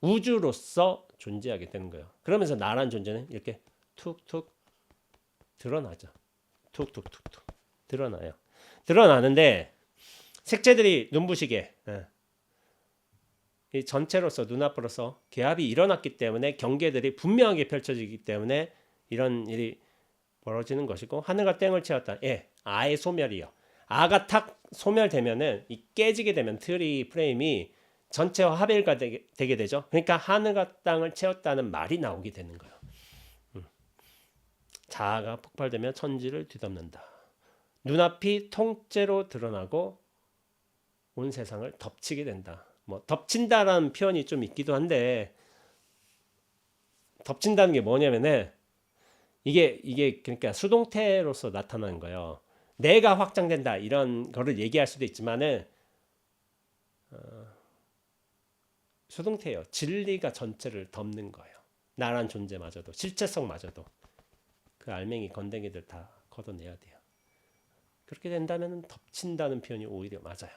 우주로서 존재하게 되는 거예요. 그러면서 나란 존재는 이렇게 툭툭 드러나죠. 툭툭툭툭 드러나요. 드러나는데 색채들이 눈부시게, 이 전체로서 눈앞으로서 개합이 일어났기 때문에 경계들이 분명하게 펼쳐지기 때문에 이런 일이 벌어지는 것이고, 하늘과 땡을 채웠다. 아의 소멸이요. 아가 탁 소멸되면은 이 깨지게 되면 틀이 프레임이 전체와 합일가 되게 되죠. 그러니까 하늘과 땅을 채웠다는 말이 나오게 되는 거예요. 자아가 폭발되면 천지를 뒤덮는다. 눈앞이 통째로 드러나고 온 세상을 덮치게 된다. 뭐 덮친다라는 표현이 좀 있기도 한데, 덮친다는 게 뭐냐면은 이게 그러니까 수동태로서 나타나는 거예요. 내가 확장된다 이런 거를 얘기할 수도 있지만은 수동태예요. 진리가 전체를 덮는 거예요. 나란 존재마저도, 실체성마저도 그 알맹이 건댕이들 다 걷어내야 돼요. 그렇게 된다면 덮친다는 표현이 오히려 맞아요.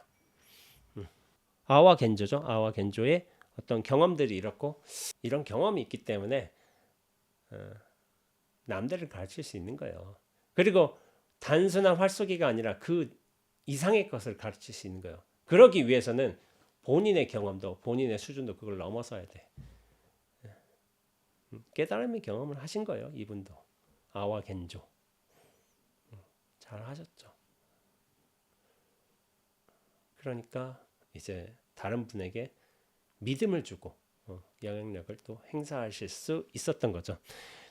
아와 겐조죠. 아와 겐조의 어떤 경험들이 이렇고, 이런 경험이 있기 때문에 남들을 가르칠 수 있는 거예요. 그리고 단순한 활쏘기가 아니라 그 이상의 것을 가르칠 수 있는 거예요. 그러기 위해서는 본인의 경험도, 본인의 수준도 그걸 넘어서야 돼. 깨달음의 경험을 하신 거예요. 이분도 아와 겐조 잘 하셨죠. 그러니까 이제 다른 분에게 믿음을 주고 영향력을 또 행사하실 수 있었던 거죠.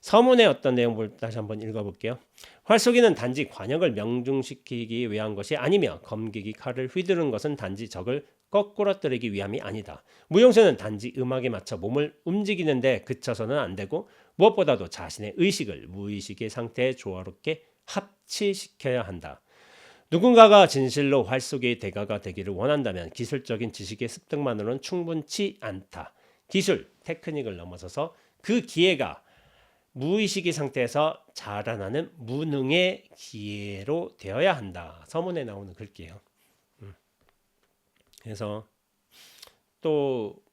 서문의 어떤 내용을 다시 한번 읽어볼게요. 활쏘기는 단지 관역을 명중시키기 위한 것이 아니며, 검기기 칼을 휘두르는 것은 단지 적을 거꾸러뜨리기 위함이 아니다. 무용수는 단지 음악에 맞춰 몸을 움직이는데 그쳐서는 안 되고, 무엇보다도 자신의 의식을 무의식의 상태에 조화롭게 합치시켜야 한다. 누군가가 진실로 활쏘기의 대가가 되기를 원한다면 기술적인 지식의 습득만으로는 충분치 않다. 기술, 테크닉을 넘어서서 그 기회가 무의식의 상태에서 자라나는 무능의 기회로 되어야 한다. 서문에 나오는 글귀예요. 그래서 또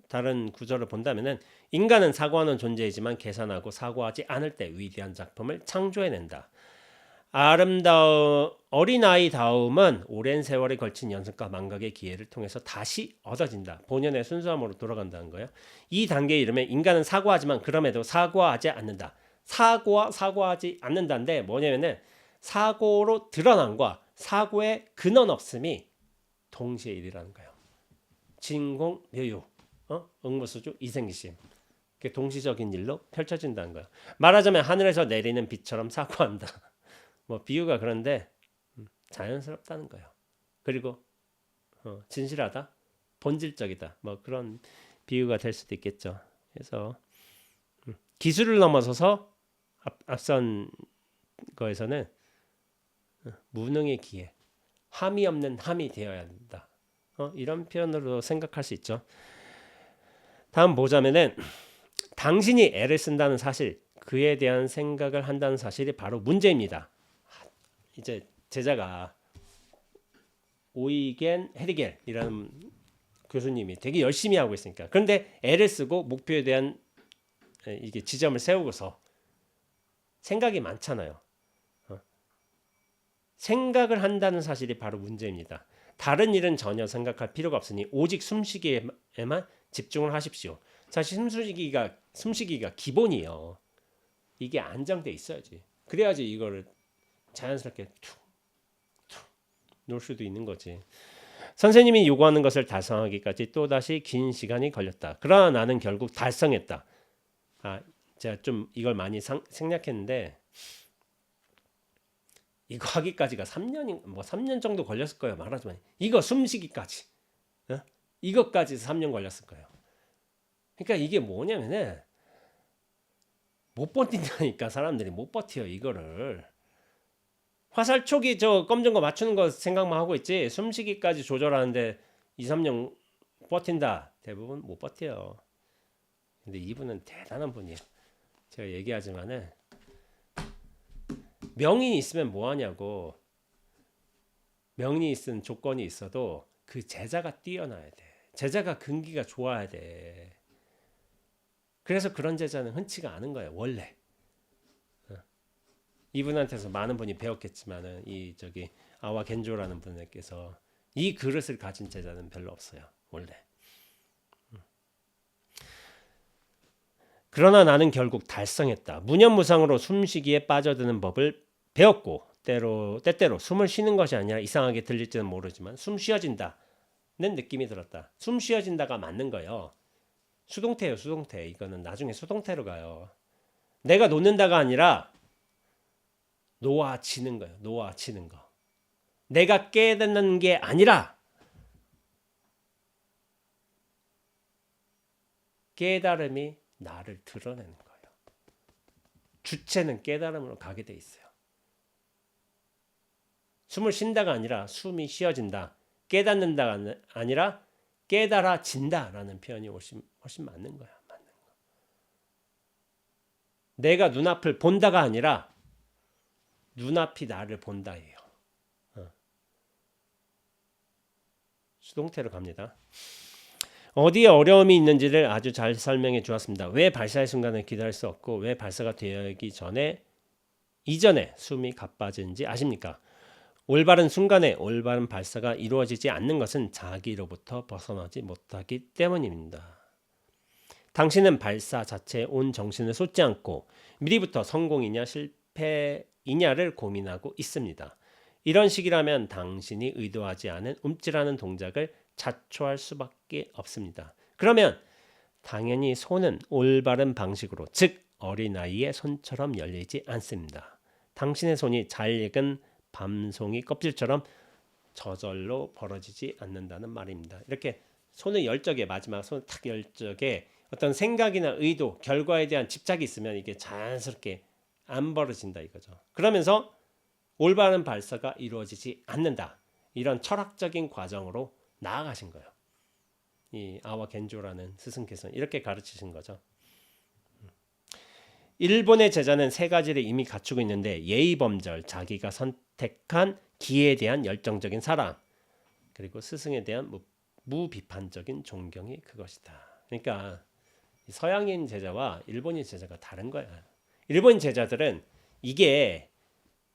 다른 구절을 본다면은, 인간은 사고하는 존재이지만 계산하고 사고하지 않을 때 위대한 작품을 창조해낸다. 어린아이다움은 오랜 세월에 걸친 연습과 망각의 기회를 통해서 다시 얻어진다. 본연의 순수함으로 돌아간다는 거예요. 이 단계에 이르면 인간은 사고하지만 그럼에도 사고하지 않는다. 사고하지 않는다인데 뭐냐면은 사고로 드러남과 사고의 근원 없음이 동시에 일이라는 거예요. 진공묘유, 응무수주, 이생기심. 그게 동시적인 일로 펼쳐진다는 거예요. 말하자면 하늘에서 내리는 비처럼 사고한다. 뭐 비유가 그런데 자연스럽다는 거예요. 그리고 진실하다, 본질적이다. 뭐 그런 비유가 될 수도 있겠죠. 그래서 기술을 넘어서서 앞선 거에서는 무능의 기회, 함이 없는 함이 되어야 된다. 이런 표현으로 생각할 수 있죠. 다음 보자면은 당신이 애를 쓴다는 사실, 그에 대한 생각을 한다는 사실이 바로 문제입니다. 이제 제자가 오이겐 헤리겔이라는 교수님이 되게 열심히 하고 있으니까, 그런데 애를 쓰고 목표에 대한 이게 지점을 세우고서 생각이 많잖아요. 생각을 한다는 사실이 바로 문제입니다. 다른 일은 전혀 생각할 필요가 없으니 오직 숨쉬기에만 집중을 하십시오. 사실 숨쉬기가 기본이에요. 이게 안정돼 있어야지. 그래야지 이거를 자연스럽게 툭 놓을 수도 있는 거지. 선생님이 요구하는 것을 달성하기까지 또다시 긴 시간이 걸렸다. 그러나 나는 결국 달성했다. 제가 좀 이걸 많이 생략했는데 이거 하기까지가 3년 정도 걸렸을 거예요. 말하자면 이거 숨쉬기까지 이것까지 3년 걸렸을 거예요. 그러니까 이게 뭐냐면은 못 버틴다니까. 사람들이 못 버텨요 이거를. 화살 촉이 저 검정거 맞추는 거 생각만 하고 있지 숨쉬기까지 조절하는데 2, 3년 버틴다. 대부분 못 버텨요. 근데 이분은 대단한 분이에요. 제가 얘기하지만은 명인이 있으면 뭐하냐고. 명인이 있은 조건이 있어도 그 제자가 뛰어나야 돼. 제자가 근기가 좋아야 돼. 그래서 그런 제자는 흔치가 않은 거예요. 원래. 이분한테서 많은 분이 배웠겠지만은 이 아와 겐조라는 분께서 이 그릇을 가진 제자는 별로 없어요. 원래. 그러나 나는 결국 달성했다. 무념무상으로 숨쉬기에 빠져드는 법을 배웠고 때때로 숨을 쉬는 것이 아니라 이상하게 들릴지는 모르지만 숨 쉬어진다는 느낌이 들었다. 숨 쉬어진다가 맞는 거예요. 수동태예요. 수동태. 이거는 나중에 수동태로 가요. 내가 놓는다가 아니라 놓아지는 거예요. 놓아지는 거. 내가 깨닫는 게 아니라 깨달음이 나를 드러내는 거예요. 주체는 깨달음으로 가게 돼 있어요. 숨을 쉰다가 아니라 숨이 쉬어진다. 깨닫는다가 아니라 깨달아진다라는 표현이 훨씬 맞는 거야. 맞는 거. 내가 눈앞을 본다가 아니라 눈앞이 나를 본다예요. 수동태로 갑니다. 어디에 어려움이 있는지를 아주 잘 설명해 주었습니다. 왜 발사의 순간을 기다릴 수 없고 왜 발사가 되기 이전에 숨이 가빠지는지 아십니까? 올바른 순간에 올바른 발사가 이루어지지 않는 것은 자기로부터 벗어나지 못하기 때문입니다. 당신은 발사 자체에 온 정신을 쏟지 않고 미리부터 성공이냐 실패이냐를 고민하고 있습니다. 이런 식이라면 당신이 의도하지 않은 움찔하는 동작을 자초할 수밖에 없습니다. 그러면 당연히 손은 올바른 방식으로, 즉 어린아이의 손처럼 열리지 않습니다. 당신의 손이 잘 익은 밤송이 껍질처럼 저절로 벌어지지 않는다는 말입니다. 이렇게 손의 열적에, 마지막 손 탁 열적에 어떤 생각이나 의도, 결과에 대한 집착이 있으면 이게 자연스럽게 안 벌어진다 이거죠. 그러면서 올바른 발사가 이루어지지 않는다. 이런 철학적인 과정으로 나아가신 거예요. 이 아와 겐조라는 스승께서는 이렇게 가르치신 거죠. 일본의 제자는 세 가지를 이미 갖추고 있는데 예의범절, 자기가 선택한 기에 대한 열정적인 사랑, 그리고 스승에 대한 무비판적인 존경이 그것이다. 그러니까 서양인 제자와 일본인 제자가 다른 거야. 일본인 제자들은 이게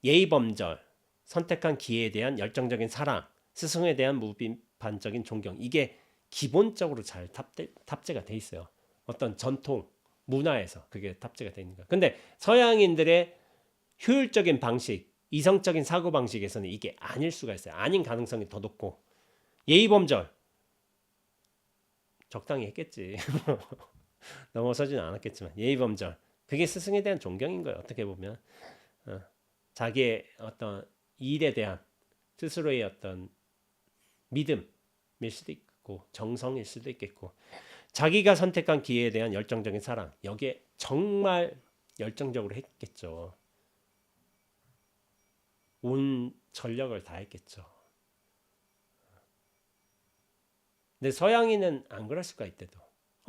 예의범절, 선택한 기회에 대한 열정적인 사랑, 스승에 대한 무비판적인 존경. 이게 기본적으로 잘 탑재가 돼 있어요. 어떤 전통, 문화에서 그게 탑재가 돼 있는 거야. 근데 서양인들의 효율적인 방식, 이성적인 사고방식에서는 이게 아닐 수가 있어요. 아닌 가능성이 더 높고. 예의범절, 적당히 했겠지. 넘어서지는 않았겠지만 예의범절. 그게 스승에 대한 존경인 거예요. 어떻게 보면. 자기의 어떤 일에 대한 스스로의 어떤 믿음일 수도 있고 정성일 수도 있겠고 자기가 선택한 기회에 대한 열정적인 사랑 여기에 정말 열정적으로 했겠죠. 온 전력을 다했겠죠. 근데 서양인은 안 그럴 수가 있대도.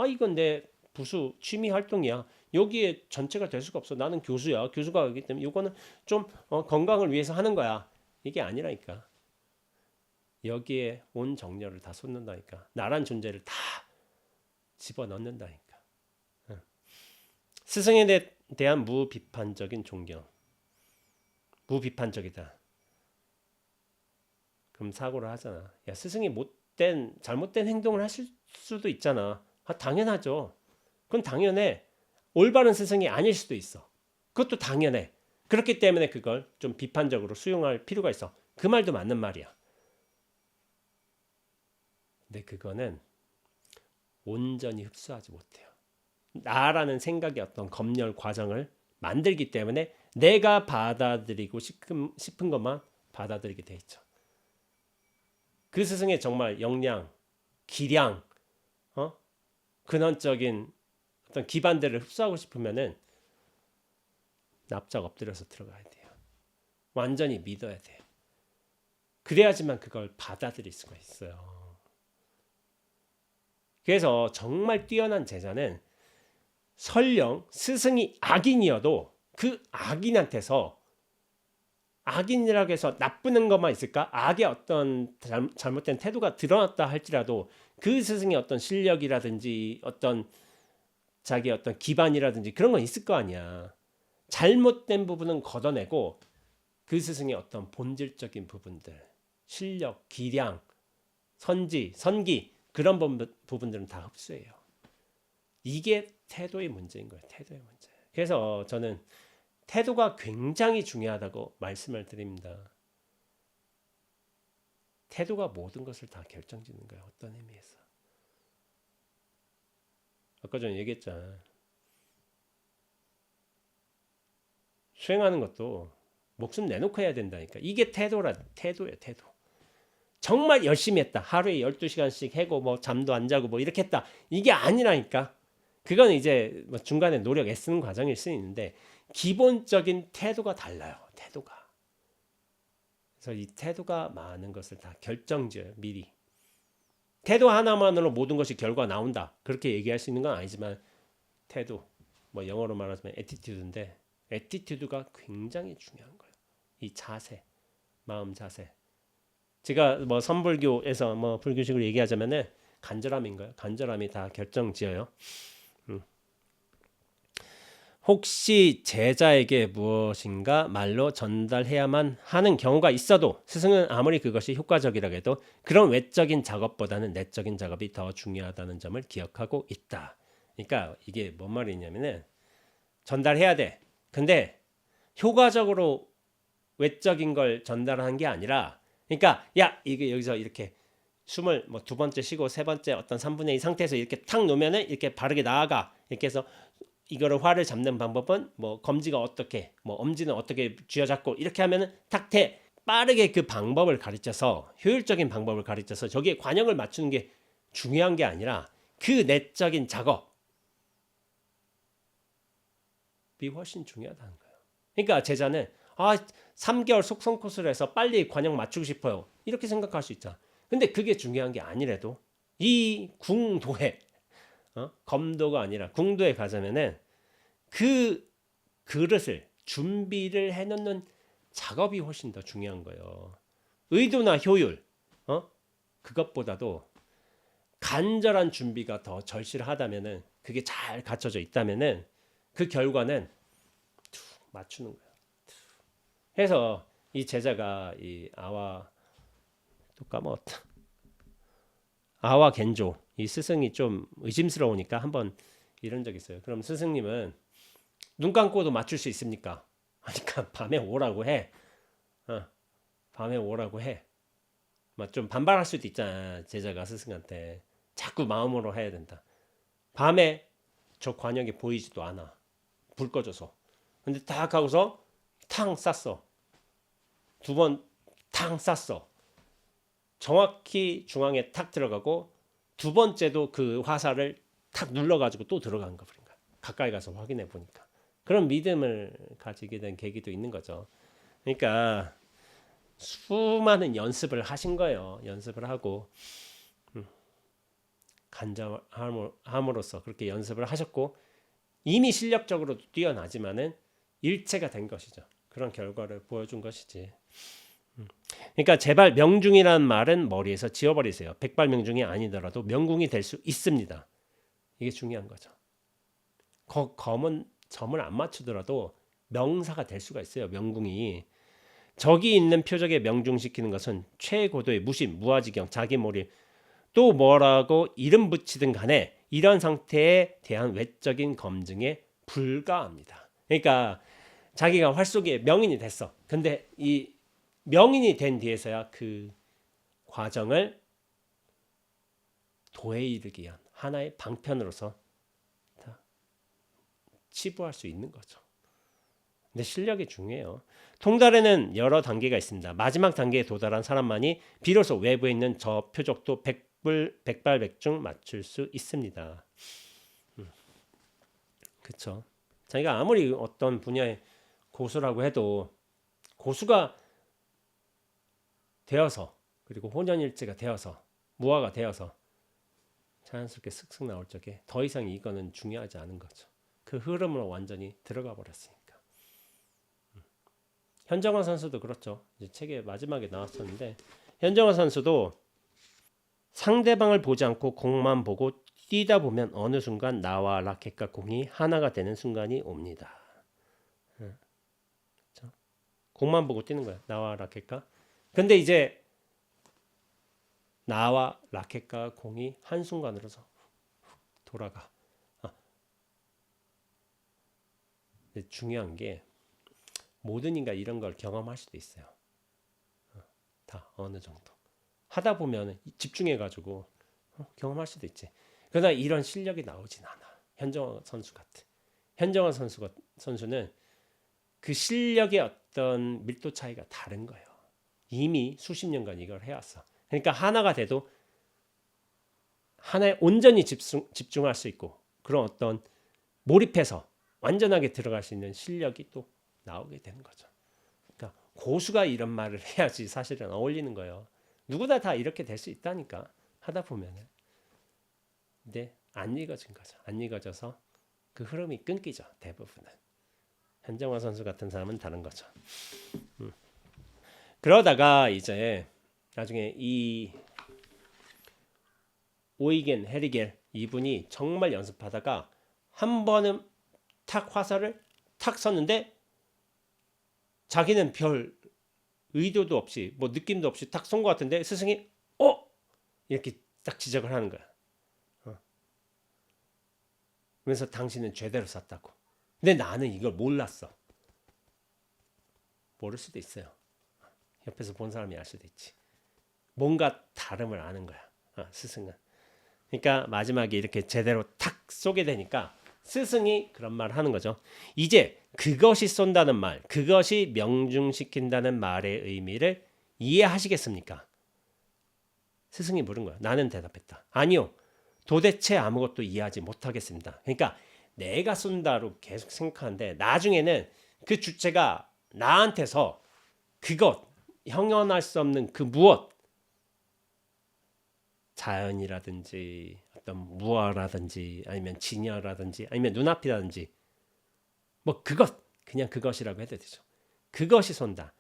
이건 내 부수 취미 활동이야. 여기에 전체가 될 수가 없어. 나는 교수야. 교수가 하기 때문에 이거는 좀 건강을 위해서 하는 거야. 이게 아니라니까. 여기에 온 정열을 다 쏟는다니까. 나란 존재를 다 집어넣는다니까. 스승에 대한 무비판적인 존경. 무비판적이다. 그럼 사고를 하잖아. 야, 스승이 잘못된 행동을 하실 수도 있잖아. 당연하죠. 그건 당연해. 올바른 스승이 아닐 수도 있어. 그것도 당연해. 그렇기 때문에 그걸 좀 비판적으로 수용할 필요가 있어. 그 말도 맞는 말이야. 근데 그거는 온전히 흡수하지 못해요. 나라는 생각의 어떤 검열 과정을 만들기 때문에 내가 받아들이고 싶은 것만 받아들이게 돼 있죠. 그 스승의 정말 역량, 기량, 근원적인 어떤 기반들을 흡수하고 싶으면은 납작 엎드려서 들어가야 돼요. 완전히 믿어야 돼요. 그래야지만 그걸 받아들일 수가 있어요. 그래서 정말 뛰어난 제자는 설령 스승이 악인이어도 그 악인한테서 악인이라고 해서 나쁘는 것만 있을까? 악의 어떤 잘못된 태도가 드러났다 할지라도 그 스승의 어떤 실력이라든지 어떤 자기 어떤 기반이라든지 그런 건 있을 거 아니야. 잘못된 부분은 걷어내고 그 스승의 어떤 본질적인 부분들, 실력, 기량, 선지, 선기 그런 부분들은 다 흡수해요. 이게 태도의 문제인 거예요. 태도의 문제. 그래서 저는 태도가 굉장히 중요하다고 말씀을 드립니다. 태도가 모든 것을 다 결정짓는 거예요. 어떤 의미에서. 아까 전에 얘기했잖아. 수행하는 것도 목숨 내놓고 해야 된다니까. 이게 태도예요. 태도. 정말 열심히 했다. 하루에 12시간씩 해고 뭐 잠도 안 자고 뭐 이렇게 했다. 이게 아니라니까. 그건 이제 뭐 중간에 노력 애쓰는 과정일 수 있는데 기본적인 태도가 달라요. 태도가. 그래서 이 태도가 많은 것을 다 결정지어요. 미리. 태도 하나만으로 모든 것이 결과 나온다. 그렇게 얘기할 수 있는 건 아니지만 태도, 뭐 영어로 말하자면 애티튜드인데 애티튜드가 굉장히 중요한 거예요. 이 자세, 마음 자세. 제가 뭐 선불교에서 뭐 불교식으로 얘기하자면은 간절함인 거예요. 간절함이 다 결정지어요. 혹시 제자에게 무엇인가 말로 전달해야만 하는 경우가 있어도 스승은 아무리 그것이 효과적이라고 해도 그런 외적인 작업보다는 내적인 작업이 더 중요하다는 점을 기억하고 있다. 그러니까 이게 뭔 말이냐면은 전달해야 돼. 근데 효과적으로 외적인 걸 전달하는 게 아니라 그러니까 야 이게 여기서 이렇게 숨을 뭐 두 번째 쉬고 세 번째 어떤 3분의 2 상태에서 이렇게 탁 놓으면은 이렇게 바르게 나아가. 이렇게 해서 이거를 화를 잡는 방법은 뭐 검지가 어떻게 뭐 엄지는 어떻게 쥐어잡고 이렇게 하면은 탁 돼. 빠르게 그 방법을 가르쳐서 효율적인 방법을 가르쳐서 저기에 관용을 맞추는 게 중요한 게 아니라 그 내적인 작업이 훨씬 중요하다는 거예요. 그러니까 제자는 3개월 속성 코스를 해서 빨리 관용 맞추고 싶어요. 이렇게 생각할 수 있잖아. 근데 그게 중요한 게 아니래도 이 궁도에 검도가 아니라 궁도에 가자면은 그 그릇을 준비를 해놓는 작업이 훨씬 더 중요한 거예요. 의도나 효율, 그것보다도 간절한 준비가 더 절실하다면은 그게 잘 갖춰져 있다면은 그 결과는 툭 맞추는 거예요. 해서 이 제자가 이 아와 또 까먹었다. 아와 겐조 이 스승이 좀 의심스러우니까 한번 이런 적 있어요. 그럼 스승님은 눈 감고도 맞출 수 있습니까? 그러니까 밤에 오라고 해. 밤에 오라고 해. 막 좀 반발할 수도 있잖아. 제자가 스승한테 자꾸 마음으로 해야 된다. 밤에 저 관역이 보이지도 않아. 불 꺼져서. 근데 딱 하고서 탕 쐈어. 두 번 탕 쐈어. 정확히 중앙에 탁 들어가고 두 번째도 그 화살을 탁 눌러가지고 또 들어간 거 그러니까 가까이 가서 확인해 보니까 그런 믿음을 가지게 된 계기도 있는 거죠. 그러니까 수많은 연습을 하신 거예요. 연습을 하고 간절함으로써 그렇게 연습을 하셨고 이미 실력적으로도 뛰어나지만은 일체가 된 것이죠. 그런 결과를 보여준 것이지. 그러니까 제발 명중이라는 말은 머리에서 지워버리세요. 백발명중이 아니더라도 명궁이 될 수 있습니다. 이게 중요한 거죠. 검은 점을 안 맞추더라도 명사가 될 수가 있어요. 명궁이. 적이 있는 표적에 명중시키는 것은 최고도의 무심, 무아지경, 자기몰입 또 뭐라고 이름 붙이든 간에 이런 상태에 대한 외적인 검증에 불과합니다. 그러니까 자기가 활쏘기에 명인이 됐어. 근데 이 명인이 된 뒤에서야 그 과정을 도에 이르기 위한 하나의 방편으로서 다 치부할 수 있는 거죠. 근데 실력이 중요해요. 통달에는 여러 단계가 있습니다. 마지막 단계에 도달한 사람만이 비로소 외부에 있는 저 표적도 백발백중 맞출 수 있습니다. 그렇죠. 자기가 아무리 어떤 분야의 고수라고 해도 고수가 되어서 그리고 혼연일체가 되어서 무화가 되어서 자연스럽게 슥슥 나올 적에 더 이상 이거는 중요하지 않은 거죠. 그 흐름으로 완전히 들어가 버렸으니까. 현정화 선수도 그렇죠. 이제 책의 마지막에 나왔었는데 현정화 선수도 상대방을 보지 않고 공만 보고 뛰다 보면 어느 순간 나와 라켓과 공이 하나가 되는 순간이 옵니다. 그렇죠? 공만 보고 뛰는 거야. 나와 라켓과. 근데 이제 나와 라켓과 공이 한순간으로서 돌아가. 중요한 게 모든 인간 이런 걸 경험할 수도 있어요. 다 어느 정도. 하다 보면 집중해가지고 경험할 수도 있지. 그러나 이런 실력이 나오진 않아. 현정화 선수 같은. 현정화 선수는 그 실력의 어떤 밀도 차이가 다른 거예요. 이미 수십 년간 이걸 해왔어. 그러니까 하나가 돼도 하나에 온전히 집중할 수 있고 그런 어떤 몰입해서 완전하게 들어갈 수 있는 실력이 또 나오게 되는 거죠. 그러니까 고수가 이런 말을 해야지 사실은 어울리는 거예요. 누구나 다 이렇게 될 수 있다니까 하다 보면은. 근데 안 읽어진 거죠. 안 읽어져서 그 흐름이 끊기죠. 대부분은. 현정화 선수 같은 사람은 다른 거죠. 그러다가 이제 나중에 이 오이겐 헤리겔 이분이 정말 연습하다가 한 번은 탁 화살을 탁 쐈는데 자기는 별 의도도 없이 뭐 느낌도 없이 탁 쏜 것 같은데 스승이 이렇게 딱 지적을 하는 거야. 그래서 당신은 제대로 쐈다고. 근데 나는 이걸 몰랐어. 모를 수도 있어요. 옆에서 본 사람이 알 수도 있지. 뭔가 다름을 아는 거야. 스승은. 그러니까 마지막에 이렇게 제대로 탁 쏘게 되니까 스승이 그런 말을 하는 거죠. 이제 그것이 쏜다는 말, 그것이 명중시킨다는 말의 의미를 이해하시겠습니까? 스승이 물은 거야. 나는 대답했다. 아니요. 도대체 아무것도 이해하지 못하겠습니다. 그러니까 내가 쏜다로 계속 생각하는데 나중에는 그 주체가 나한테서 그것, 형언할 수 없는 그 무엇, 자연이라든지 어떤 무아라든지 아니면 진여라든지 아니면 눈앞이라든지 뭐 그것, 그냥 그것이라고 해도 되죠. 그것이 쏜다.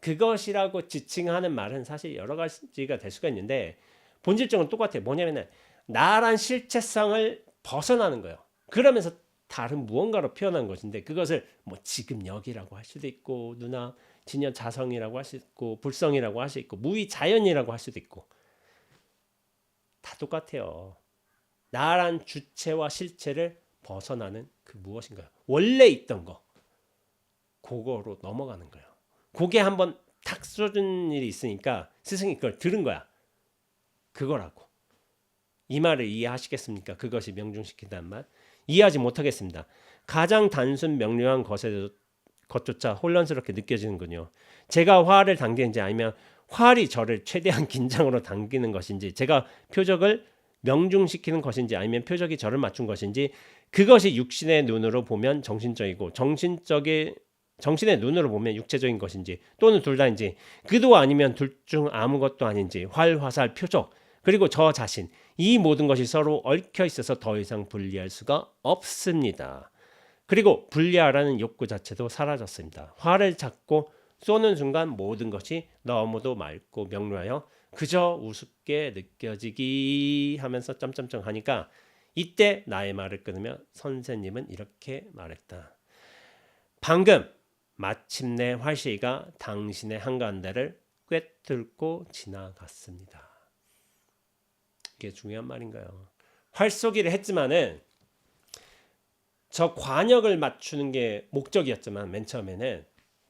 그것이라고 지칭하는 말은 사실 여러 가지가 될 수가 있는데 본질적으로 똑같아요. 뭐냐면은 나란 실체성을 벗어나는 거예요. 그러면서 다른 무언가로 표현한 것인데 그것을 뭐 지금 여기라고 할 수도 있고 누나 진연 자성이라고 할 수 있고 불성이라고 할 수 있고 무위자연이라고 할 수도 있고 다 똑같아요. 나란 주체와 실체를 벗어나는 그 무엇인가요? 원래 있던 거 그거로 넘어가는 거예요. 그게 한번 탁 쏘준 일이 있으니까 스승이 그걸 들은 거야. 그거라고. 이 말을 이해하시겠습니까? 그것이 명중시킨다는 말. 이해하지 못하겠습니다. 가장 단순 명료한 것조차 혼란스럽게 느껴지는군요. 제가 화를 당기는지 아니면 화를 저를 최대한 긴장으로 당기는 것인지 제가 표적을 명중시키는 것인지 아니면 표적이 저를 맞춘 것인지 그것이 육신의 눈으로 보면 정신적이고 정신의 눈으로 보면 육체적인 것인지 또는 둘 다인지 그도 아니면 둘 중 아무것도 아닌지 활화살 표적 그리고 저 자신 이 모든 것이 서로 얽혀 있어서 더 이상 분리할 수가 없습니다. 그리고 분리하라는 욕구 자체도 사라졌습니다. 화를 잡고 쏘는 순간 모든 것이 너무도 맑고 명료하여 그저 우습게 느껴지기 하면서 점점점 하니까 이때 나의 말을 끊으며 선생님은 이렇게 말했다. 방금 마침내 활시가 당신의 한가운데를 꿰뚫고 지나갔습니다. 이게 중요한 말인가요? 활쏘기를 했지만은 저 관역을 맞추는 게 목적이었지만 맨 처음에는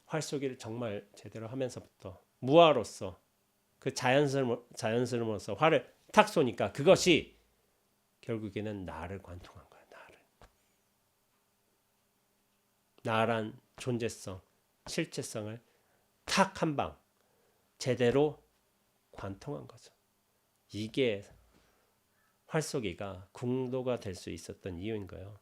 활쏘기를 정말 제대로 하면서부터 무화로서 그 자연스러움으로서 활을 탁 쏘니까 그것이 결국에는 나를 관통한 거야. 나란 존재성, 실체성을 탁 한 방 제대로 관통한 거죠. 이게 활쏘기가 궁도가 될 수 있었던 이유인 거예요.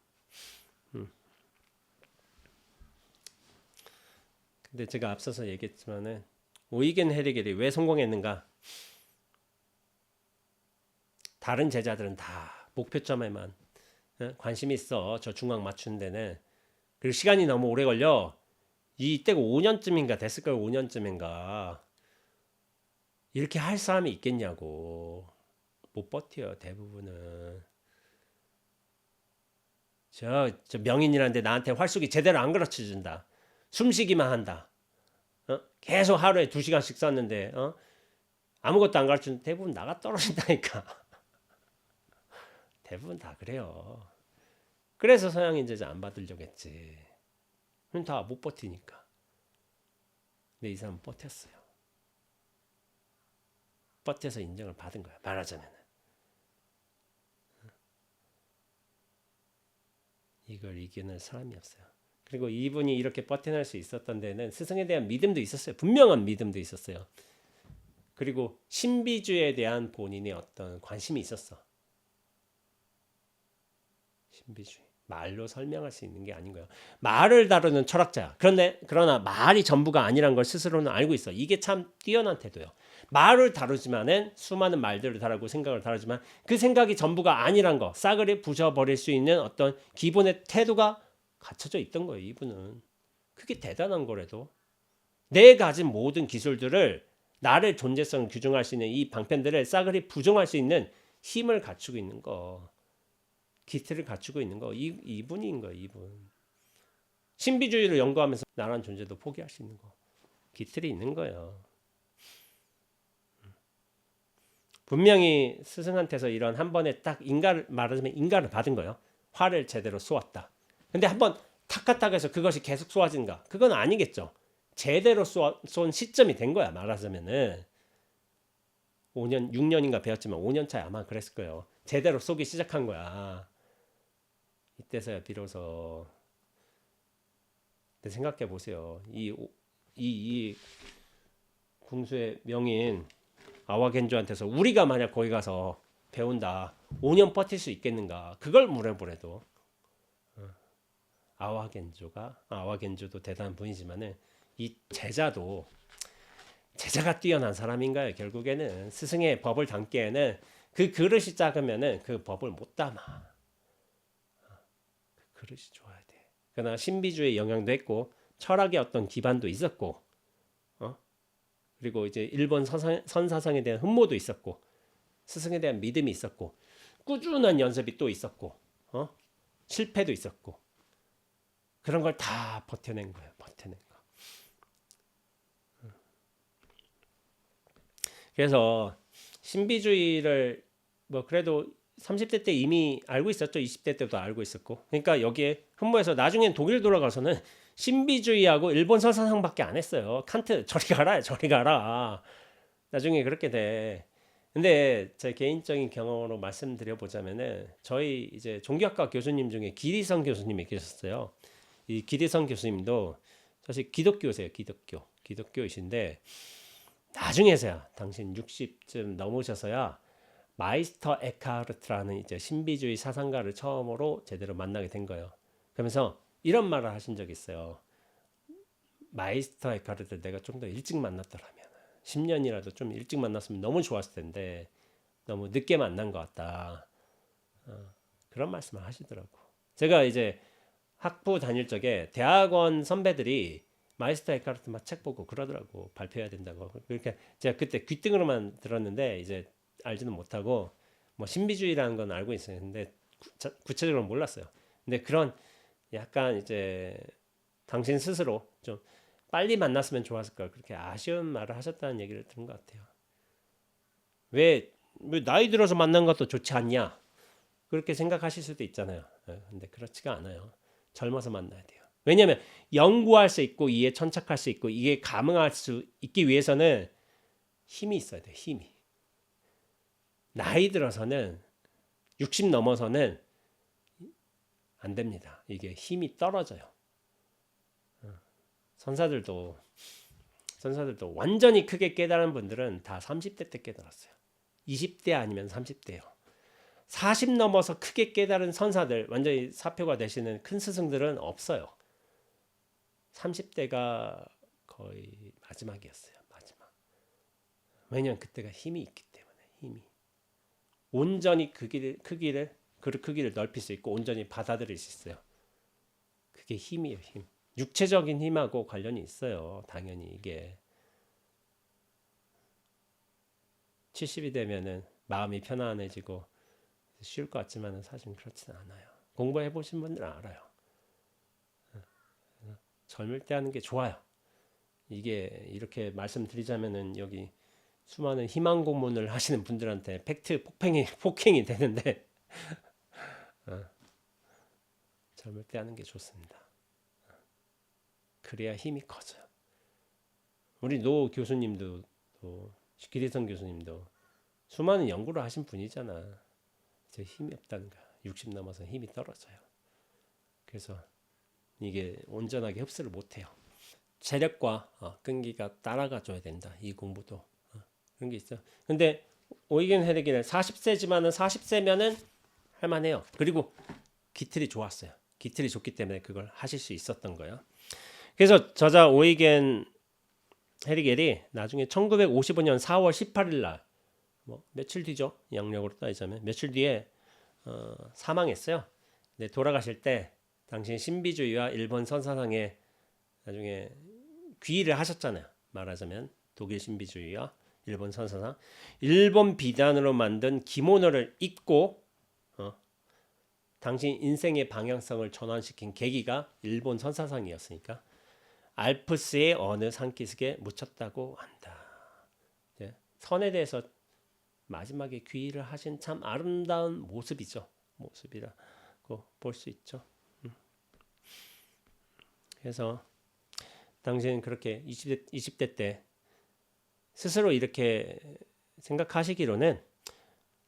근데 제가 앞서서 얘기했지만은 오이겐 헤리겔이 왜 성공했는가? 다른 제자들은 다 목표점에만 관심이 있어. 저 중앙 맞추는 데는. 그리고 시간이 너무 오래 걸려. 이때가 5년쯤인가 됐을 거예요. 5년쯤인가. 이렇게 할 사람이 있겠냐고. 못 버텨요. 대부분은. 저 명인이라는데 나한테 활쏘기 제대로 안 가르쳐준다. 숨쉬기만 한다. 계속 하루에 2시간씩 썼는데 아무것도 안 가르쳐주는데 대부분 나가 떨어진다니까. 대부분 다 그래요. 그래서 서양인 제자 안 받으려고 했지. 다 못 버티니까. 근데 이 사람은 버텼어요. 버텨서 인정을 받은 거야. 말하자면. 이걸 이기는 사람이 없어요. 그리고 이분이 이렇게 버텨낼 수 있었던 데는 스승에 대한 믿음도 있었어요. 분명한 믿음도 있었어요. 그리고 신비주의에 대한 본인의 어떤 관심이 있었어. 신비주의. 말로 설명할 수 있는 게 아닌 거예요. 말을 다루는 철학자야. 그러나 말이 전부가 아니란 걸 스스로는 알고 있어. 이게 참 뛰어난 태도예요. 말을 다루지만은 수많은 말들을 다루고 생각을 다루지만 그 생각이 전부가 아니란 거, 싸그리 부셔버릴 수 있는 어떤 기본의 태도가 갖춰져 있던 거예요. 이분은. 그게 대단한 거래도. 내 가진 모든 기술들을 나를 존재성을 규정할 수 있는 이 방편들을 싸그리 부정할 수 있는 힘을 갖추고 있는 거. 기틀을 갖추고 있는 거. 이분인 거예요. 이분. 신비주의를 연구하면서 나란 존재도 포기할 수 있는 거. 기틀이 있는 거예요. 분명히 스승한테서 이런 한 번에 딱 말하자면 인가를 받은 거예요. 화를 제대로 쏘았다. 근데 한번 탁 갔다가 해서 그것이 계속 쏘아진가? 그건 아니겠죠. 제대로 쏜 시점이 된 거야. 말하자면은 5년, 6년인가 배웠지만 5년 차에 아마 그랬을 거예요. 제대로 쏘기 시작한 거야. 이때서야 비로소. 근데 생각해 보세요. 이 궁수의 명인 아와겐조한테서 우리가 만약 거기 가서 배운다. 5년 버틸 수 있겠는가? 그걸 물어보래도. 아와겐조도 대단한 분이지만은 이 제자가 뛰어난 사람인가요? 결국에는 스승의 법을 담기에는 그 그릇이 작으면은 그 법을 못 담아. 그 그릇이 좋아야 돼. 그러나 신비주의 영향도 했고 철학의 어떤 기반도 있었고, 그리고 이제 일본 선사상에 대한 흠모도 있었고, 스승에 대한 믿음이 있었고, 꾸준한 연습이 또 있었고, 실패도 있었고, 그런 걸 다 버텨낸 거예요. 버텨낸 거. 그래서 신비주의를 뭐 그래도 30대 때 이미 알고 있었죠. 20대 때도 알고 있었고. 그러니까 여기에 흠모해서 나중엔 독일 돌아가서는 신비주의하고 일본 서사상밖에 안 했어요. 칸트 저리 가라, 저리 가라. 나중에 그렇게 돼. 근데 제 개인적인 경험으로 말씀드려 보자면은 저희 이제 종교학과 교수님 중에 기리성 교수님이 계셨어요. 이 기리성 교수님도 사실 기독교세요. 기독교이신데 나중에서야 당신 60쯤 넘으셔서야 마이스터 에카르트라는 이제 신비주의 사상가를 처음으로 제대로 만나게 된 거예요. 그러면서 이런 말을 하신 적이 있어요. 마이스터 에카르트 내가 좀 더 일찍 만났더라면 10년이라도 좀 일찍 만났으면 너무 좋았을 텐데 너무 늦게 만난 것 같다. 그런 말씀을 하시더라고. 제가 이제 학부 다닐 적에 대학원 선배들이 마이스터 에카르트 막 책 보고 그러더라고. 발표해야 된다고. 그러니까 제가 그때 귀등으로만 들었는데 이제 알지는 못하고 뭐 신비주의라는 건 알고 있었는데 구체적으로 몰랐어요. 근데 그런 약간 이제 당신 스스로 좀 빨리 만났으면 좋았을 걸 그렇게 아쉬운 말을 하셨다는 얘기를 들은 것 같아요. 왜 나이 들어서 만난 것도 좋지 않냐? 그렇게 생각하실 수도 있잖아요. 근데 그렇지가 않아요. 젊어서 만나야 돼요. 왜냐하면 연구할 수 있고 이에 천착할 수 있고 이게 감흥할 수 있기 위해서는 힘이 있어야 돼요. 힘이. 나이 들어서는 60 넘어서는 안 됩니다. 이게 힘이 떨어져요. 선사들도 완전히 크게 깨달은 분들은 다 30대 때 깨달았어요. 20대 아니면 30대요. 40 넘어서 크게 깨달은 선사들, 완전히 사표가 되시는 큰 스승들은 없어요. 30대가 거의 마지막이었어요. 마지막. 왜냐하면 그때가 힘이 있기 때문에 힘이. 온전히 그 크기를 넓힐 수 있고 온전히 받아들일 수 있어요. 그게 힘이에요. 힘. 육체적인 힘하고 관련이 있어요. 당연히 이게 70이 되면은 마음이 편안해지고 쉬울 것 같지만 사실 그렇지는 않아요. 공부해 보신 분들은 알아요. 젊을 때 하는 게 좋아요. 이게 이렇게 말씀드리자면은 여기 수많은 희망 고문을 하시는 분들한테 팩트 폭행이 되는데 젊을 때 하는 게 좋습니다. 그래야 힘이 커져요. 우리 노 교수님도 기대성 교수님도 수많은 연구를 하신 분이잖아. 이제 힘이 없다는 거야. 60 넘어서 힘이 떨어져요. 그래서 이게 온전하게 흡수를 못해요. 체력과 끈기가 따라가 줘야 된다. 이 공부도 그런 게 있어. 근데 오이겐 헤르기는 40세지만은 40세면은 할만해요. 그리고 기틀이 좋았어요. 기틀이 좋기 때문에 그걸 하실 수 있었던 거예요. 그래서 저자 오이겐 헤리겔이 나중에 1955년 4월 18일 날, 뭐 며칠 뒤죠. 양력으로 따지자면 며칠 뒤에 사망했어요. 근데 돌아가실 때 당시 신비주의와 일본 선사상에 나중에 귀의를 하셨잖아요. 말하자면 독일 신비주의와 일본 선사상, 일본 비단으로 만든 기모노를 입고 당신 인생의 방향성을 전환시킨 계기가 일본 선사상이었으니까 알프스의 어느 산기슭에 묻혔다고 한다. 선에 대해서 마지막에 귀의를 하신 참 아름다운 모습이죠. 모습이라고 볼 수 있죠. 그래서 당신은 그렇게 20대 때 스스로 이렇게 생각하시기로는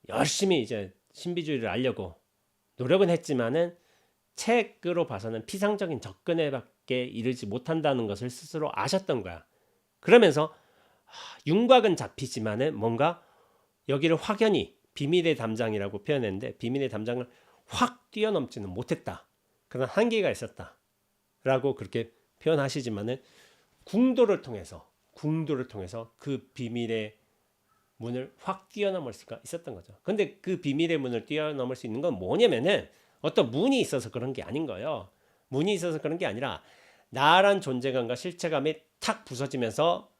열심히 이제 신비주의를 알려고 노력은 했지만은 책으로 봐서는 피상적인 접근에밖에 이르지 못한다는 것을 스스로 아셨던 거야. 그러면서 윤곽은 잡히지만은 뭔가 여기를 확연히 비밀의 담장이라고 표현했는데 비밀의 담장을 확 뛰어넘지는 못했다. 그런 한계가 있었다. 라고 그렇게 표현하시지만은 궁도를 통해서 그 비밀의 문을 확 뛰어넘을 수가 있었던 거죠. 근데 그 비밀의 문을 뛰어넘을 수 있는 건 뭐냐면은 어떤 문이 있어서 그런 게 아닌 거예요. 문이 있어서 그런 게 아니라 나란 존재감과 실체감이 탁 부서지면서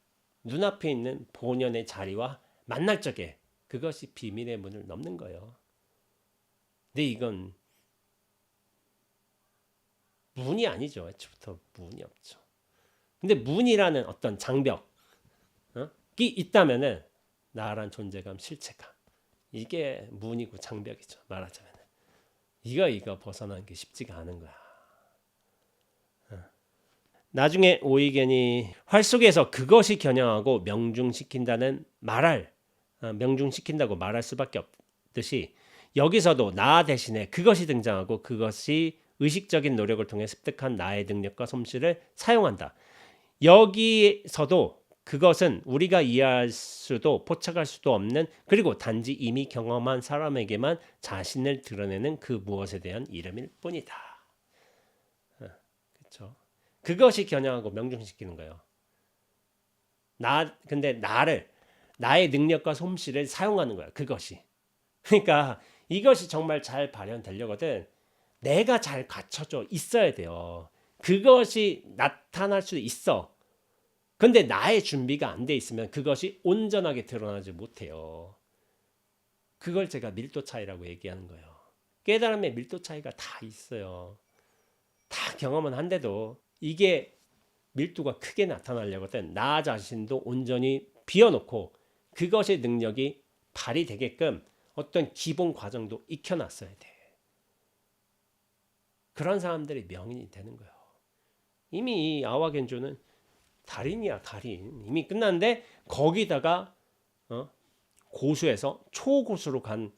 눈앞에 있는 본연의 자리와 만날 적에 그것이 비밀의 문을 넘는 거예요. 근데 이건 문이 아니죠. 애초부터 문이 없죠. 근데 문이라는 어떤 장벽이 있다면은 나란 존재감, 실체감 이게 문이고 장벽이죠. 말하자면 이거 벗어나는 게 쉽지가 않은 거야. 나중에 오이겐이 활 속에서 그것이 겨냥하고 명중시킨다고 말할 수밖에 없듯이 여기서도 나 대신에 그것이 등장하고 그것이 의식적인 노력을 통해 습득한 나의 능력과 솜씨를 사용한다. 여기서도 그것은 우리가 이해할 수도 포착할 수도 없는 그리고 단지 이미 경험한 사람에게만 자신을 드러내는 그 무엇에 대한 이름일 뿐이다. 그렇죠? 그것이 겨냥하고 명중시키는 거예요. 근데 나의 능력과 솜씨를 사용하는 거야. 그것이. 그러니까 이것이 정말 잘 발현되려거든 내가 잘 갖춰져 있어야 돼요. 그것이 나타날 수 있어. 근데 나의 준비가 안 돼 있으면 그것이 온전하게 드러나지 못해요. 그걸 제가 밀도 차이라고 얘기하는 거예요. 깨달음의 밀도 차이가 다 있어요. 다 경험은 한데도 이게 밀도가 크게 나타나려거든 나 자신도 온전히 비워놓고 그것의 능력이 발휘되게끔 어떤 기본 과정도 익혀놨어야 돼. 그런 사람들이 명인이 되는 거예요. 이미 아와겐조는 달인이야 달인. 이미 끝났는데 거기다가 고수에서 초고수로 간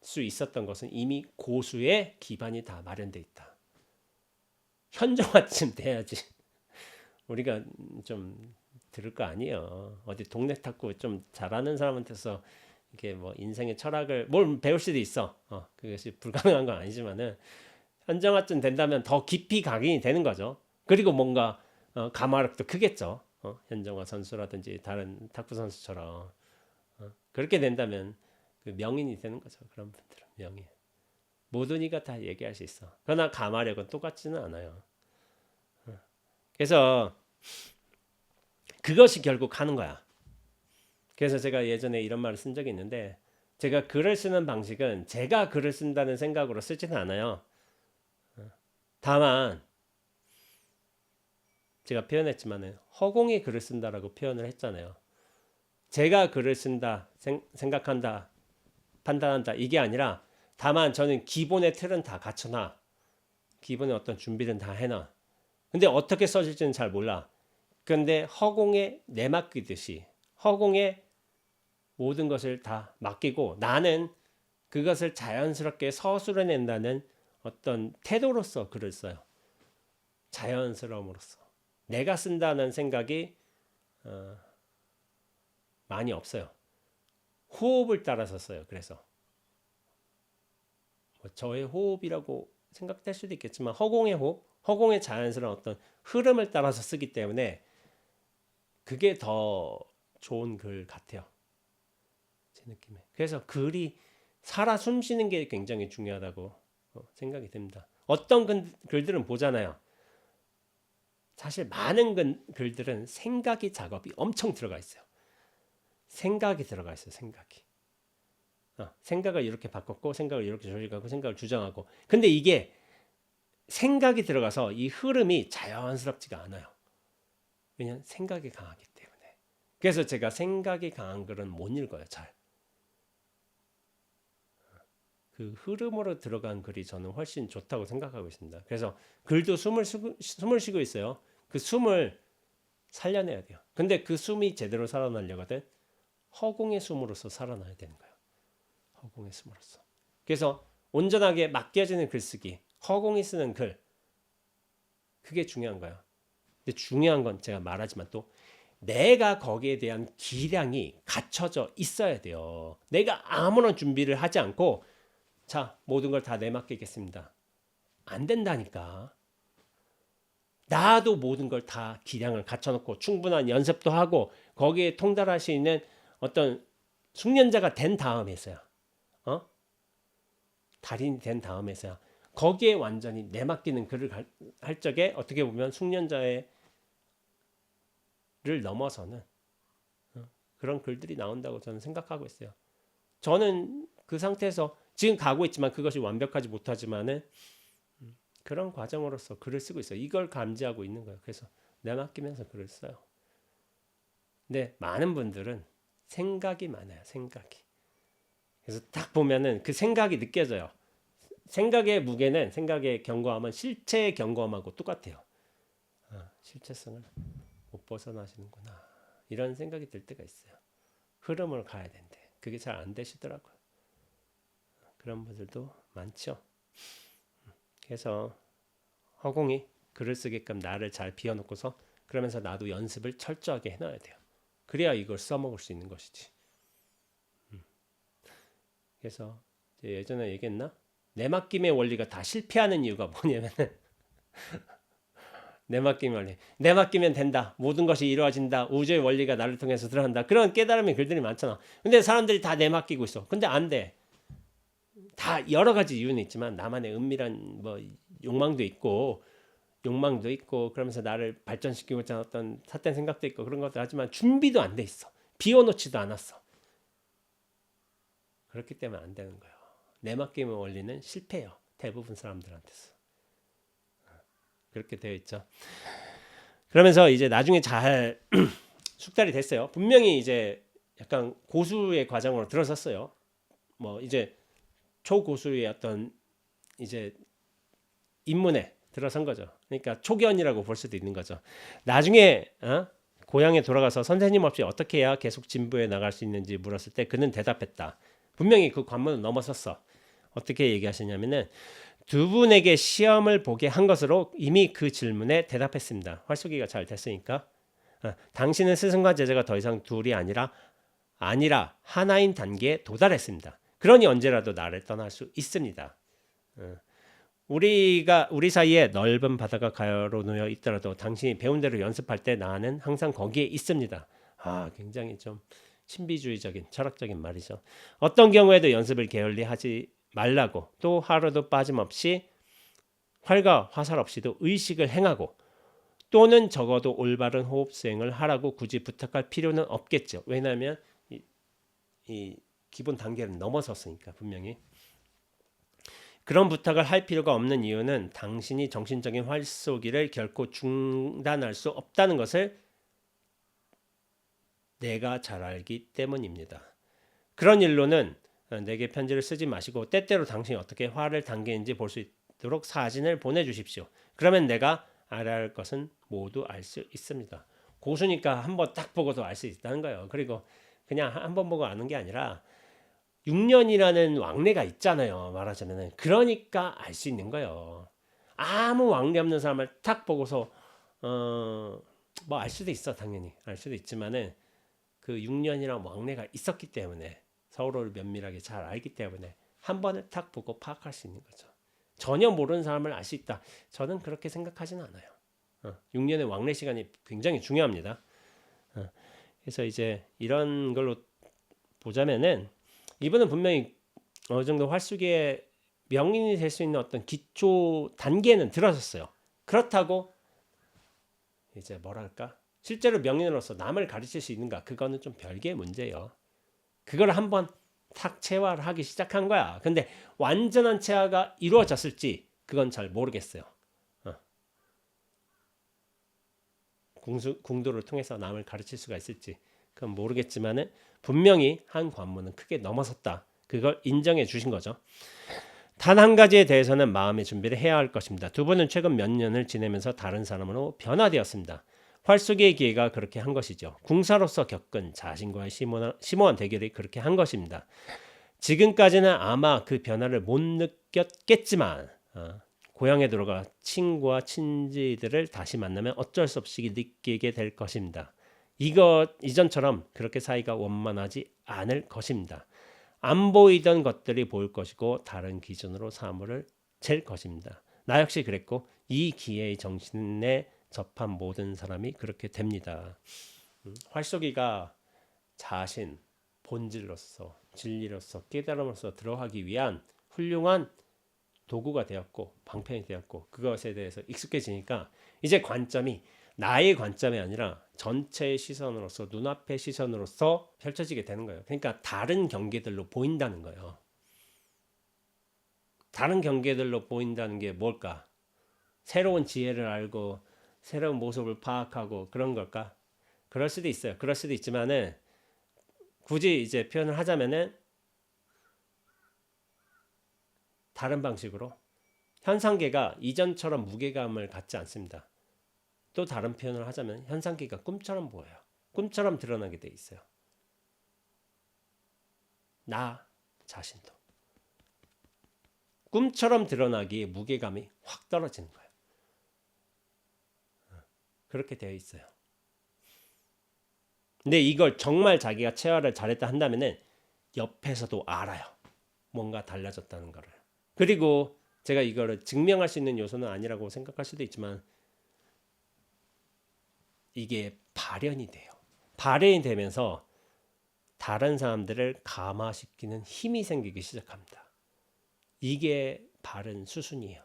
수 있었던 것은 이미 고수의 기반이 다 마련돼 있다. 현정화쯤 돼야지 우리가 좀 들을 거 아니에요. 어디 동네 탔고 좀 잘하는 사람한테서 이게 뭐 인생의 철학을 뭘 배울 수도 있어. 그것이 불가능한 건 아니지만은 현정화쯤 된다면 더 깊이 각인이 되는 거죠. 그리고 뭔가 가마력도 크겠죠. 현정화 선수라든지 다른 탁구 선수처럼 그렇게 된다면 그 명인이 되는 거죠. 그런 분들은 명인. 모든 이가 다 얘기할 수 있어. 그러나 가마력은 똑같지는 않아요. 그래서 그것이 결국 하는 거야. 그래서 제가 예전에 이런 말을 쓴 적이 있는데 제가 글을 쓰는 방식은 제가 글을 쓴다는 생각으로 쓰지는 않아요. 다만 제가 표현했지만 허공이 글을 쓴다라고 표현을 했잖아요. 제가 글을 쓴다, 생각한다, 판단한다 이게 아니라 다만 저는 기본의 틀은 다 갖춰놔. 기본의 어떤 준비는 다 해놔. 근데 어떻게 써질지는 잘 몰라. 근데 허공에 내맡기듯이 허공에 모든 것을 다 맡기고 나는 그것을 자연스럽게 서술해낸다는 어떤 태도로서 글을 써요. 자연스러움으로써. 내가 쓴다는 생각이 많이 없어요. 호흡을 따라서 써요. 그래서 저의 호흡이라고 생각될 수도 있겠지만 허공의 호흡, 허공의 자연스러운 어떤 흐름을 따라서 쓰기 때문에 그게 더 좋은 글 같아요. 제 느낌에. 그래서 글이 살아 숨쉬는 게 굉장히 중요하다고 생각이 듭니다. 어떤 글들은 보잖아요. 사실 많은 글들은 생각이 작업이 엄청 들어가 있어요. 생각이 들어가 있어요. 생각을 이렇게 바꿨고 생각을 이렇게 조직하고 생각을 주장하고 근데 이게 생각이 들어가서 이 흐름이 자연스럽지가 않아요. 왜냐하면 생각이 강하기 때문에. 그래서 제가 생각이 강한 글은 못 읽어요. 잘. 그 흐름으로 들어간 글이 저는 훨씬 좋다고 생각하고 있습니다. 그래서 글도 숨을 쉬고 있어요. 그 숨을 살려내야 돼요. 근데 그 숨이 제대로 살아나려거든 허공의 숨으로서 살아나야 되는 거예요. 허공의 숨으로써. 그래서 온전하게 맡겨지는 글쓰기, 허공이 쓰는 글 그게 중요한 거예요. 근데 중요한 건 제가 말하지만 또 내가 거기에 대한 기량이 갖춰져 있어야 돼요. 내가 아무런 준비를 하지 않고 자 모든 걸 다 내맡기겠습니다. 안 된다니까. 나도 모든 걸 다 기량을 갖춰놓고 충분한 연습도 하고 거기에 통달할 수 있는 어떤 숙련자가 된 다음에서야 달인이 된 다음에서야 거기에 완전히 내맡기는 글을 할 적에 어떻게 보면 숙련자를 넘어서는 그런 글들이 나온다고 저는 생각하고 있어요. 저는 그 상태에서 지금 가고 있지만 그것이 완벽하지 못하지만은 그런 과정으로서 글을 쓰고 있어요. 이걸 감지하고 있는 거예요. 그래서 내맡기면서 글을 써요. 근데 많은 분들은 생각이 많아요. 생각이. 그래서 딱 보면은 그 생각이 느껴져요. 생각의 무게는, 생각의 견고함은 실체의 견고함하고 똑같아요. 실체성을 못 벗어나시는구나. 이런 생각이 들 때가 있어요. 흐름을 가야 되는데 그게 잘 안 되시더라고요. 그런 분들도 많죠. 그래서 허공이 글을 쓰게끔 나를 잘 비워놓고서 그러면서 나도 연습을 철저하게 해놔야 돼요. 그래야 이걸 써먹을 수 있는 것이지. 그래서 예전에 얘기했나? 내맡김의 원리가 다 실패하는 이유가 뭐냐면 내맡김의 원리. 내맡기면 된다. 모든 것이 이루어진다. 우주의 원리가 나를 통해서 들어간다. 그런 깨달음의 글들이 많잖아. 근데 사람들이 다 내맡기고 있어. 근데 안 돼. 다 여러 가지 이유는 있지만 나만의 은밀한 뭐 욕망도 있고 그러면서 나를 발전시키고자 어떤 삿된 생각도 있고 그런 것도 하지만 준비도 안 돼 있어. 비워놓지도 않았어. 그렇기 때문에 안 되는 거예요. 내맡김의 원리는 실패해요. 대부분 사람들한테서. 그렇게 되어 있죠. 그러면서 이제 나중에 잘 숙달이 됐어요. 분명히 이제 약간 고수의 과정으로 들어섰어요. 뭐 이제 초고수의 어떤 이제 입문에 들어선 거죠. 그러니까 초견이라고 볼 수도 있는 거죠. 나중에 고향에 돌아가서 선생님 없이 어떻게 해야 계속 진부해 나갈 수 있는지 물었을 때 그는 대답했다. 분명히 그 관문을 넘어섰어. 어떻게 얘기하시냐면은 두 분에게 시험을 보게 한 것으로 이미 그 질문에 대답했습니다. 활쏘기가 잘 됐으니까. 당신은 스승과 제자가 더 이상 둘이 아니라 하나인 단계에 도달했습니다. 그러니 언제라도 나를 떠날 수 있습니다. 우리 사이에 넓은 바다가 가로 놓여 있더라도 당신이 배운 대로 연습할 때 나는 항상 거기에 있습니다. 굉장히 좀 신비주의적인 철학적인 말이죠. 어떤 경우에도 연습을 게을리하지 말라고, 또 하루도 빠짐없이 활과 화살 없이도 의식을 행하고, 또는 적어도 올바른 호흡 수행을 하라고 굳이 부탁할 필요는 없겠죠. 왜냐하면 이 기본 단계를 넘어섰으니까. 분명히 그런 부탁을 할 필요가 없는 이유는 당신이 정신적인 활쏘기를 결코 중단할 수 없다는 것을 내가 잘 알기 때문입니다. 그런 일로는 내게 편지를 쓰지 마시고 때때로 당신이 어떻게 화를 당기는지 볼 수 있도록 사진을 보내주십시오. 그러면 내가 알아야 할 것은 모두 알 수 있습니다. 고수니까 한번 딱 보고도 알 수 있다는 거예요. 그리고 그냥 한 번 보고 아는 게 아니라 6년이라는 왕래가 있잖아요. 말하자면 그러니까 알 수 있는 거예요. 아무 왕래 없는 사람을 딱 보고서 뭐 알 수도 있어. 당연히 알 수도 있지만은 그 6년이란 왕래가 있었기 때문에 서로를 면밀하게 잘 알기 때문에 한 번을 딱 보고 파악할 수 있는 거죠. 전혀 모르는 사람을 알 수 있다. 저는 그렇게 생각하지는 않아요. 6년의 왕래 시간이 굉장히 중요합니다. 그래서 이제 이런 걸로 보자면은 이분은 분명히 어느 정도 활쏘기의 명인이 될 수 있는 어떤 기초 단계는 들어섰어요. 그렇다고 이제 뭐랄까 실제로 명인으로서 남을 가르칠 수 있는가, 그거는 좀 별개의 문제예요. 그걸 한번 탁 체화를 하기 시작한 거야. 근데 완전한 체화가 이루어졌을지 그건 잘 모르겠어요. 궁도를 통해서 남을 가르칠 수가 있을지 그건 모르겠지만은 분명히 한 관문은 크게 넘어섰다. 그걸 인정해 주신 거죠. 단 한 가지에 대해서는 마음의 준비를 해야 할 것입니다. 두 분은 최근 몇 년을 지내면서 다른 사람으로 변화되었습니다. 활쏘기의 기회가 그렇게 한 것이죠. 궁사로서 겪은 자신과의 심오한 대결이 그렇게 한 것입니다. 지금까지는 아마 그 변화를 못 느꼈겠지만 고향에 들어가 친구와 친지들을 다시 만나면 어쩔 수 없이 느끼게 될 것입니다. 이전처럼 그렇게 사이가 원만하지 않을 것입니다. 안 보이던 것들이 보일 것이고 다른 기준으로 사물을 잴 것입니다. 나 역시 그랬고 이 기회의 정신에 접한 모든 사람이 그렇게 됩니다. 활쏘기가 자신, 본질로서, 진리로서, 깨달음으로서 들어가기 위한 훌륭한 도구가 되었고 방편이 되었고 그것에 대해서 익숙해지니까 이제 관점이 나의 관점이 아니라 전체의 시선으로서, 눈앞의 시선으로서 펼쳐지게 되는 거예요. 그러니까 다른 경계들로 보인다는 거예요. 다른 경계들로 보인다는 게 뭘까? 새로운 지혜를 알고 새로운 모습을 파악하고 그런 걸까? 그럴 수도 있어요. 그럴 수도 있지만은 굳이 이제 표현을 하자면은 다른 방식으로 현상계가 이전처럼 무게감을 갖지 않습니다. 또 다른 표현을 하자면 현상계가 꿈처럼 보여요. 꿈처럼 드러나게 돼 있어요. 나 자신도 꿈처럼 드러나기에 무게감이 확 떨어지는 거예요. 그렇게 되어 있어요. 근데 이걸 정말 자기가 체화를 잘했다 한다면은 옆에서도 알아요. 뭔가 달라졌다는 거를. 그리고 제가 이거를 증명할 수 있는 요소는 아니라고 생각할 수도 있지만 이게 발현이 돼요. 발현이 되면서 다른 사람들을 감화시키는 힘이 생기기 시작합니다. 이게 바른 수순이에요.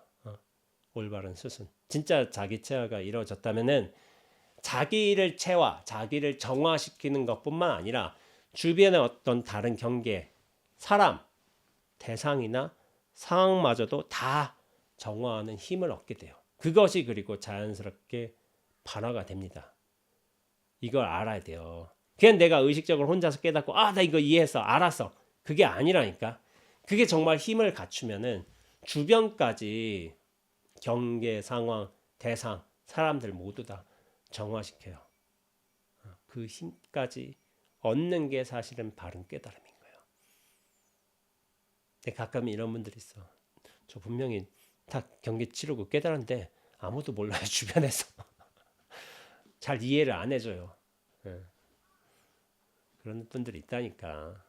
올바른 수순. 진짜 자기 체화가 이루어졌다면은 자기를 체화, 자기를 정화시키는 것뿐만 아니라 주변의 어떤 다른 경계, 사람, 대상이나 상황마저도 다 정화하는 힘을 얻게 돼요. 그것이 그리고 자연스럽게 반화가 됩니다. 이걸 알아야 돼요. 그냥 내가 의식적으로 혼자서 깨닫고 나 이거 이해했어, 알았어. 그게 아니라니까. 그게 정말 힘을 갖추면은 주변까지 경계, 상황, 대상, 사람들 모두 다 정화시켜요. 그 힘까지 얻는 게 사실은 바른 깨달음인 거예요. 근데 가끔 이런 분들이 있어. 저 분명히 다 경계 치르고 깨달았는데 아무도 몰라요. 주변에서. 잘 이해를 안 해줘요. 그런 분들이 있다니까.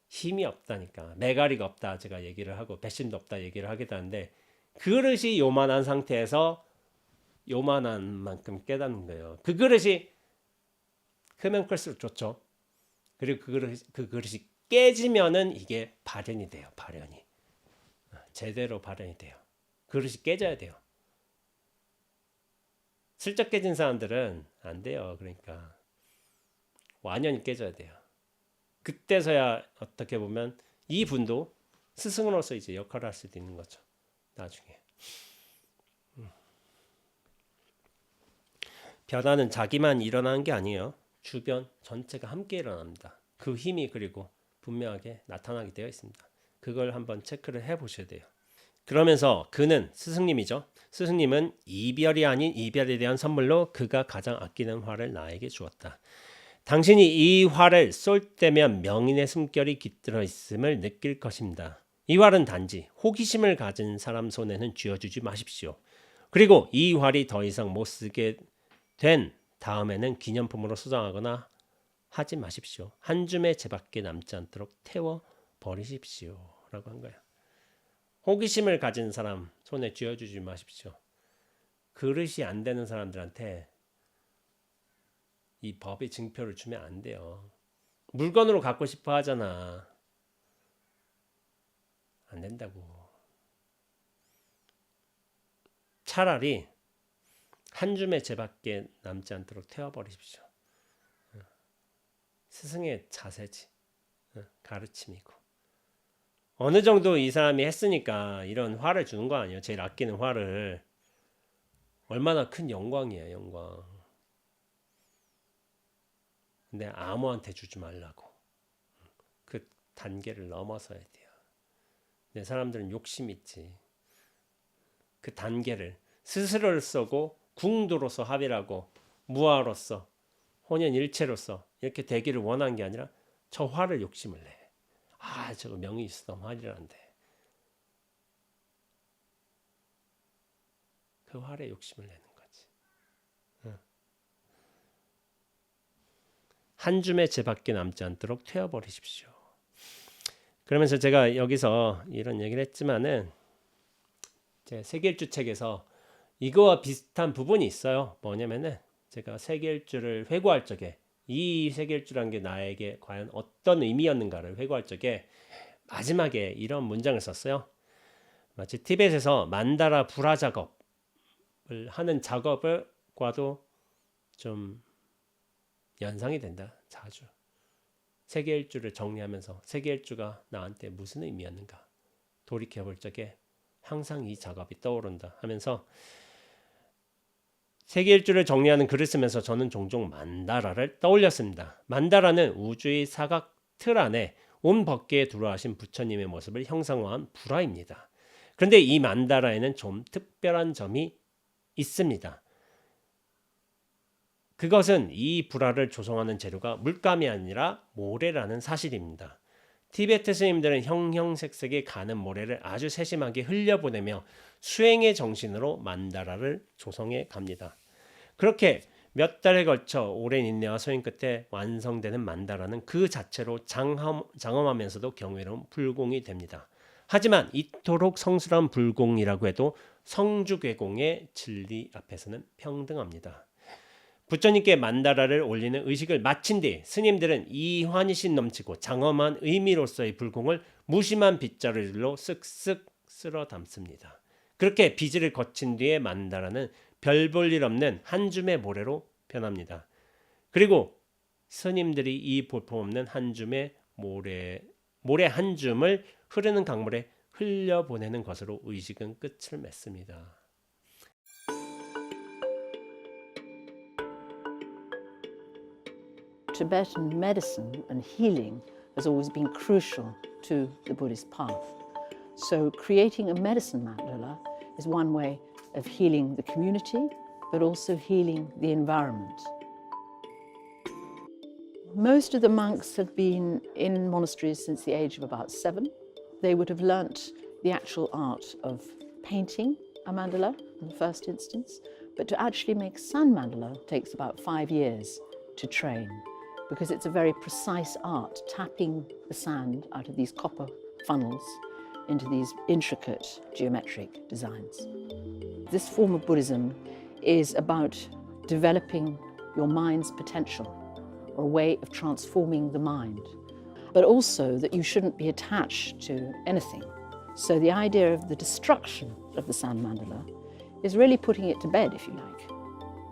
힘이 없다니까. 매가리가 없다 제가 얘기를 하고 배심도 없다 얘기를 하기도 하는데 그릇이 요만한 상태에서 요만한 만큼 깨닫는 거예요. 그 그릇이 크면 클수록 좋죠. 그리고 그 그릇이 깨지면은 이게 발현이 돼요. 발현이. 제대로 발현이 돼요. 그릇이 깨져야 돼요. 슬쩍 깨진 사람들은 안 돼요. 그러니까 완전히 깨져야 돼요. 그때서야 어떻게 보면 이 분도 스승으로서 이제 역할을 할 수도 있는 거죠. 나중에. 변화는 자기만 일어나는 게 아니에요. 주변 전체가 함께 일어납니다. 그 힘이 그리고 분명하게 나타나게 되어 있습니다. 그걸 한번 체크를 해 보셔야 돼요. 그러면서 그는 스승님이죠. 스승님은 이별이 아닌 이별에 대한 선물로 그가 가장 아끼는 화를 나에게 주었다. 당신이 이 활을 쏠 때면 명인의 숨결이 깃들어 있음을 느낄 것입니다. 이 활은 단지 호기심을 가진 사람 손에는 쥐어주지 마십시오. 그리고 이 활이 더 이상 못 쓰게 된 다음에는 기념품으로 소장하거나 하지 마십시오. 한 줌의 재밖에 남지 않도록 태워 버리십시오. 라고 한 거예요. 호기심을 가진 사람 손에 쥐어주지 마십시오. 그릇이 안 되는 사람들한테 이 법의 증표를 주면 안 돼요. 물건으로 갖고 싶어 하잖아. 안 된다고. 차라리 한 줌의 재밖에 남지 않도록 태워버리십시오. 스승의 자세지. 가르침이고. 어느 정도 이 사람이 했으니까 이런 화를 주는 거 아니에요. 제일 아끼는 화를. 얼마나 큰 영광이에요. 영광. 근데 아무한테 주지 말라고. 그 단계를 넘어서야 돼요. 근데 사람들은 욕심이 있지. 그 단계를 스스로를 쓰고 궁도로서 합의라고 무아로서 혼연일체로서 이렇게 되기를 원한 게 아니라 저 화를 욕심을 내. 저거 명이 있어 화이란데. 그 화에 욕심을 내는 거지. 한 줌의 재밖에 남지 않도록 태워버리십시오. 그러면서 제가 여기서 이런 얘기를 했지만은 제 세계일주 책에서 이거와 비슷한 부분이 있어요. 뭐냐면은 제가 세계일주를 회고할 적에 이 세계일주라는 게 나에게 과연 어떤 의미였는가를 회고할 적에 마지막에 이런 문장을 썼어요. 마치 티벳에서 만다라 불화 작업을 하는 작업과도 좀 연상이 된다. 자주. 세계일주를 정리하면서 세계일주가 나한테 무슨 의미였는가 돌이켜볼 적에 항상 이 작업이 떠오른다 하면서 세계일주를 정리하는 글을 쓰면서 저는 종종 만다라를 떠올렸습니다. 만다라는 우주의 사각 틀 안에 온 법계에 들어와신 부처님의 모습을 형상화한 불화입니다. 그런데 이 만다라에는 좀 특별한 점이 있습니다. 그것은 이 불화를 조성하는 재료가 물감이 아니라 모래라는 사실입니다. 티베트 스님들은 형형색색의 가는 모래를 아주 세심하게 흘려보내며 수행의 정신으로 만다라를 조성해 갑니다. 그렇게 몇 달에 걸쳐 오랜 인내와 소행 끝에 완성되는 만다라는 그 자체로 장엄하면서도 경외로운 불공이 됩니다. 하지만 이토록 성스러운 불공이라고 해도 성주괴공의 진리 앞에서는 평등합니다. 부처님께 만다라를 올리는 의식을 마친 뒤 스님들은 이 환희심 넘치고 장엄한 의미로서의 불공을 무심한 빗자루로 쓱쓱 쓸어 담습니다. 그렇게 비지를 거친 뒤에 만다라는 별 볼 일 없는 한 줌의 모래로 변합니다. 그리고 스님들이 이 볼품없는 한 줌의 모래 한 줌을 흐르는 강물에 흘려보내는 것으로 의식은 끝을 맺습니다. Tibetan medicine and healing has always been crucial to the Buddhist path. So creating a medicine mandala is one way of healing the community, but also healing the environment. Most of the monks have been in monasteries since the age of about 7. They would have learnt the actual art of painting a mandala in the first instance, but to actually make sand mandala takes about 5 years to train, because it's a very precise art, tapping the sand out of these copper funnels into these intricate geometric designs. This form of Buddhism is about developing your mind's potential, or a way of transforming the mind, but also that you shouldn't be attached to anything. So the idea of the destruction of the sand mandala is really putting it to bed, if you like.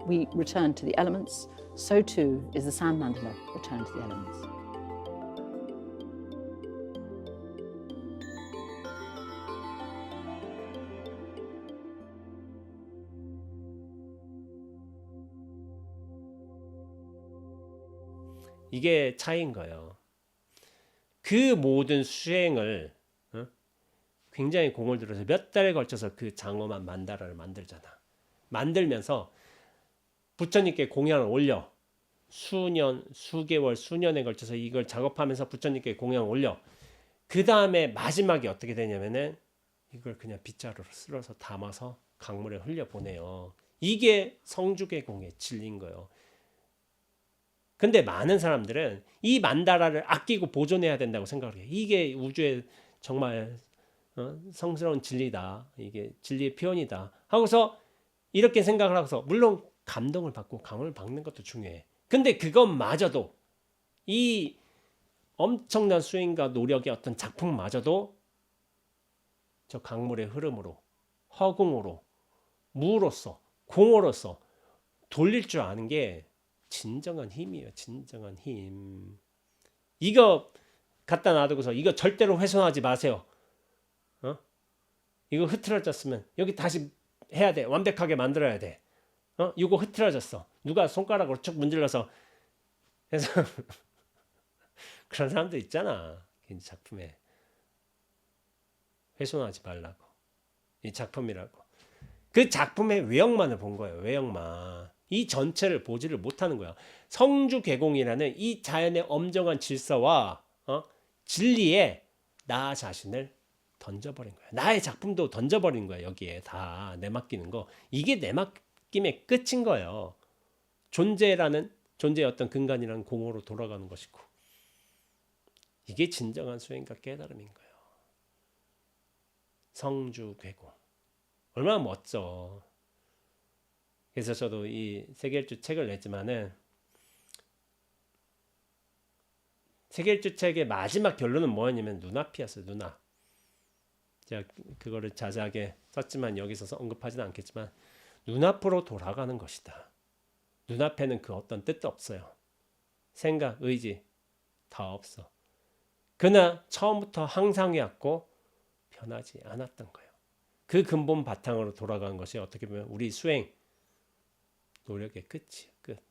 We return to the elements, so too is the sand mandala return to the elements. 이게 차이인 거예요. 그 모든 수행을 굉장히 공을 들여서 몇 달에 걸쳐서 그 장엄한 만다라를 만들잖아. 만들면서 부처님께 공양을 올려. 수년, 수개월, 수년에 걸쳐서 이걸 작업하면서 부처님께 공양을 올려. 그 다음에 마지막에 어떻게 되냐면은 이걸 그냥 빗자루로 쓸어서 담아서 강물에 흘려보내요. 이게 성주괴공의 진리인 거예요. 근데 많은 사람들은 이 만다라를 아끼고 보존해야 된다고 생각을 해요. 이게 우주의 정말 성스러운 진리다. 이게 진리의 표현이다. 하고서 이렇게 생각을 하고서, 물론 감동을 받고 강을 받는 것도 중요해. 근데 그것마저도, 이 엄청난 수행과 노력의 어떤 작품마저도 저 강물의 흐름으로, 허공으로, 무로서, 공으로서 돌릴 줄 아는 게 진정한 힘이에요. 진정한 힘. 이거 갖다 놔두고서 이거 절대로 훼손하지 마세요. 이거 흐트러졌으면 여기 다시 해야 돼. 완벽하게 만들어야 돼. 이거 흐트러졌어. 누가 손가락으로 쭉 문질러서 해서 그런 사람들 있잖아. 작품에 훼손하지 말라고. 이 작품이라고. 그 작품의 외형만을 본 거예요. 외형만. 이 전체를 보지를 못하는 거야. 성주괴공이라는 이 자연의 엄정한 질서와 진리에 나 자신을 던져버린 거야. 나의 작품도 던져버린 거야. 여기에 다 내맡기는 거. 이게 내맡김의 끝인 거예요. 존재의 어떤 근간이라는 공허로 돌아가는 것이고, 이게 진정한 수행과 깨달음인 거예요. 성주괴공. 얼마나 멋져. 그래서 저도 이 세계일주 책을 냈지만은, 세계일주 책의 마지막 결론은 뭐였냐면 눈앞이었어요. 눈앞. 제가 그거를 자세하게 썼지만 여기서 언급하지는 않겠지만, 눈앞으로 돌아가는 것이다. 눈앞에는 그 어떤 뜻도 없어요. 생각, 의지 다 없어. 그러나 처음부터 항상 해왔고 변하지 않았던 거예요. 그 근본 바탕으로 돌아가는 것이 어떻게 보면 우리 수행, 노력의 끝이에요. 끝.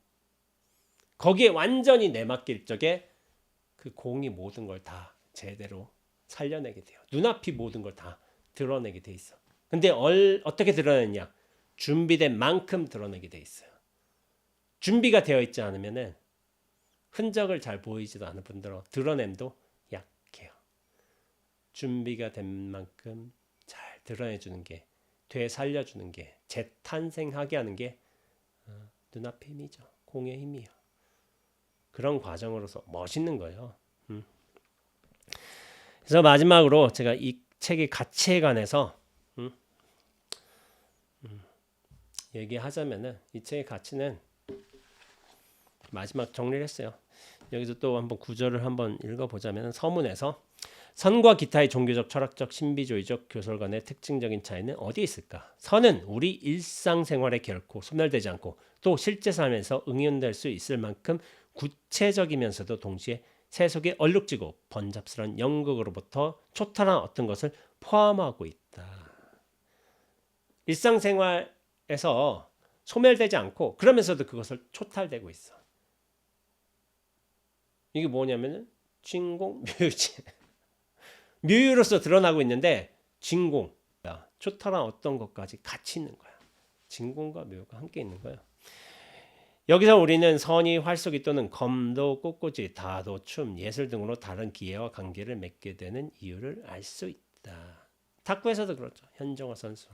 거기에 완전히 내맡길 적에 그 공이 모든 걸 다 제대로 살려내게 돼요. 눈앞이 모든 걸 다 드러내게 돼 있어. 근데 어떻게 드러내냐? 준비된 만큼 드러내게 돼 있어요. 준비가 되어 있지 않으면은 흔적을 잘 보이지도 않은 분들은 드러냄도 약해요. 준비가 된 만큼 잘 드러내주는 게, 되살려주는 게, 재탄생하게 하는 게 눈앞의 힘이죠. 공의 힘이에요. 그런 과정으로서 멋있는 거예요. 그래서 마지막으로 제가 이 책의 가치에 관해서 얘기하자면은 이 책의 가치는 마지막 정리를 했어요. 여기서 또 한번 구절을 한번 읽어보자면 서문에서 선과 기타의 종교적, 철학적, 신비주의적 교설 간의 특징적인 차이는 어디에 있을까? 선은 우리 일상생활에 결코 소멸되지 않고 또 실제 삶에서 응용될 수 있을 만큼 구체적이면서도 동시에 세속의 얼룩지고 번잡스러운 영국으로부터 초탈한 어떤 것을 포함하고 있다. 일상생활에서 소멸되지 않고 그러면서도 그것을 초탈되고 있어. 이게 뭐냐면은 진공, 묘유지. 묘유로서 드러나고 있는데 진공, 초탈한 어떤 것까지 같이 있는 거야. 진공과 묘가 함께 있는 거야. 여기서 우리는 선이, 활쏘기 또는 검도, 꽃꽂이, 다도, 춤, 예술 등으로 다른 기회와 관계를 맺게 되는 이유를 알 수 있다. 탁구에서도 그렇죠. 현정화 선수.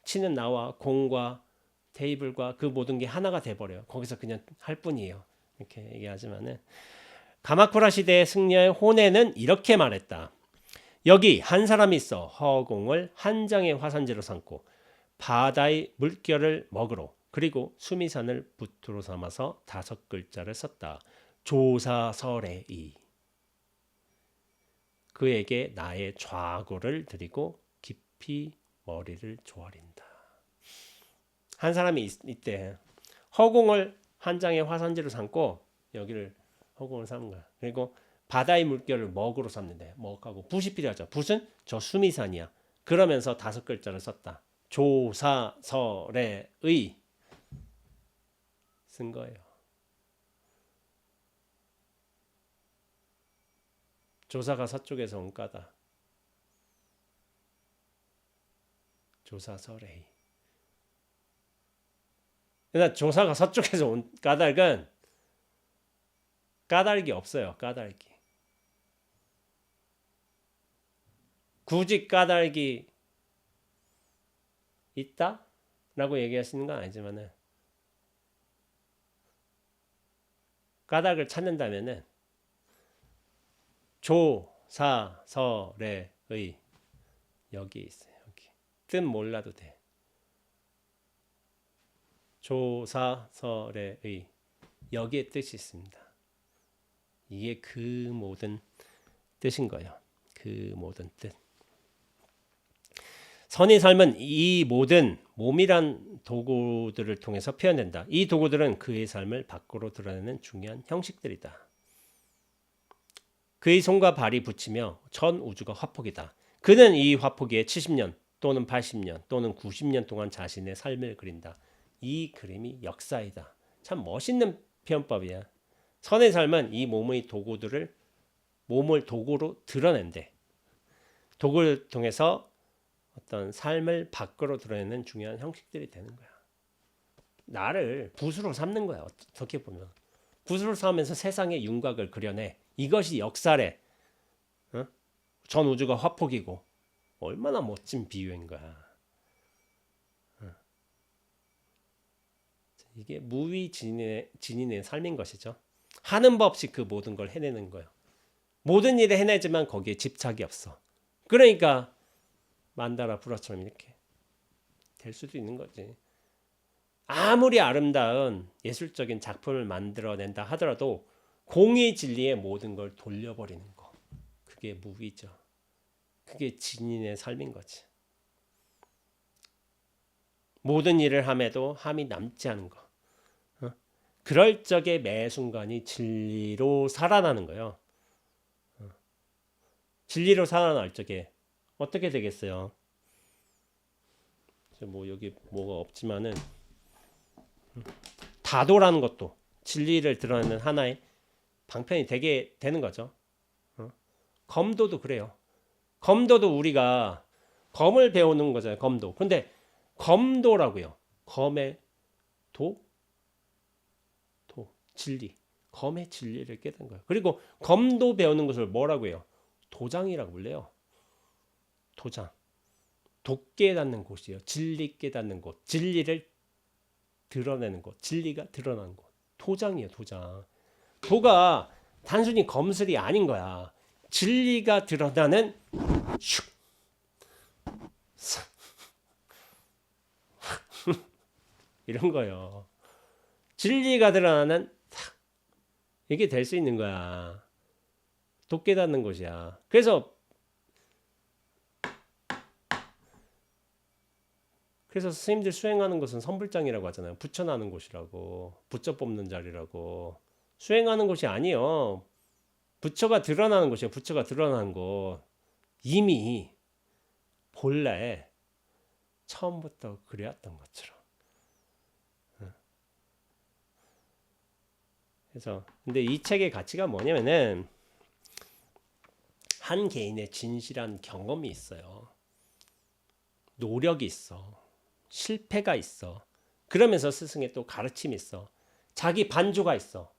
치는 나와 공과 테이블과 그 모든 게 하나가 돼버려요. 거기서 그냥 할 뿐이에요. 이렇게 얘기하지만은 가마쿠라 시대의 승려의 호네는 이렇게 말했다. 여기 한 사람이 있어 허공을 한 장의 화산지로 삼고 바다의 물결을 먹으로 그리고 수미산을 붓으로 삼아서 5글자를 썼다. 조사설에이. 그에게 나의 좌고를 드리고 깊이 머리를 조아린다. 한 사람이 있대. 허공을 한 장의 화산지로 삼고 여기를 허공을 삼는 거야. 그리고 바다의 물결을 먹으로 삼는데 먹하고 붓이 필요하죠. 붓은 저 수미산이야. 그러면서 5글자를 썼다. 조사설의 쓴 거예요. 조사가 서쪽에서 온 까닭. 조사설의 그러나 조사가 서쪽에서 온 까닭은 까닭이 없어요. 까닭이. 굳이 까닭이 있다? 라고 얘기하시는 건 아니지만은 까닭을 찾는다면은 조사설의 여기 있어요. 여기. 뜻 몰라도 돼. 조사설의 여기에 뜻이 있습니다. 이게 그 모든 뜻인 거예요. 그 모든 뜻. 선의 삶은 이 모든 몸이란 도구들을 통해서 표현된다. 이 도구들은 그의 삶을 밖으로 드러내는 중요한 형식들이다. 그의 손과 발이 붙이며 전 우주가 화폭이다. 그는 이 화폭에 70년 또는 80년 또는 90년 동안 자신의 삶을 그린다. 이 그림이 역사이다. 참 멋있는 표현법이야. 선의 삶은 이 몸을 도구로 드러낸대. 도구를 통해서 어떤 삶을 밖으로 드러내는 중요한 형식들이 되는 거야. 나를 붓으로 삼는 거야. 어떻게 보면 붓으로 삼으면서 세상의 윤곽을 그려내. 이것이 역사래. 전 우주가 화폭이고 얼마나 멋진 비유인 거야. 이게 무위진인의 삶인 것이죠. 하는 법 없이 그 모든 걸 해내는 거예요. 모든 일을 해내지만 거기에 집착이 없어. 그러니까 만다라 불화처럼 이렇게 될 수도 있는 거지. 아무리 아름다운 예술적인 작품을 만들어낸다 하더라도 공의 진리에 모든 걸 돌려버리는 거. 그게 무위죠. 그게 진인의 삶인 거지. 모든 일을 함에도 함이 남지 않은 거. 그럴 적에 매 순간이 진리로 살아나는 거예요. 진리로 살아날 적에 어떻게 되겠어요? 뭐 여기 뭐가 없지만은 다도라는 것도 진리를 드러내는 하나의 방편이 되게 되는 거죠. 검도도 그래요. 검도도 우리가 검을 배우는 거잖아요. 검도. 근데 검도라고요. 검의 도, 진리. 검의 진리를 깨닫는 거예요. 그리고 검도 배우는 것을 뭐라고 해요? 도장이라고 불러요. 도장. 도 깨닫는 곳이에요. 진리 깨닫는 곳. 진리를 드러내는 곳. 진리가 드러나는 곳. 도장이에요. 도장. 도가 단순히 검술이 아닌 거야. 진리가 드러나는 슉. 이런 거예요. 진리가 드러나는 이게 될 수 있는 거야. 도 깨닫는 곳이야. 그래서 스님들 수행하는 것은 선불장이라고 하잖아요. 붙여나는 곳이라고. 붙여 뽑는 자리라고. 수행하는 곳이 아니요. 부처가 드러나는 곳이에요. 부처가 드러나는 곳. 이미 본래 처음부터 그래왔던 것처럼. 그래서 근데 이 책의 가치가 뭐냐면은 한 개인의 진실한 경험이 있어요. 노력이 있어. 실패가 있어. 그러면서 스승의 또 가르침이 있어. 자기 반조가 있어.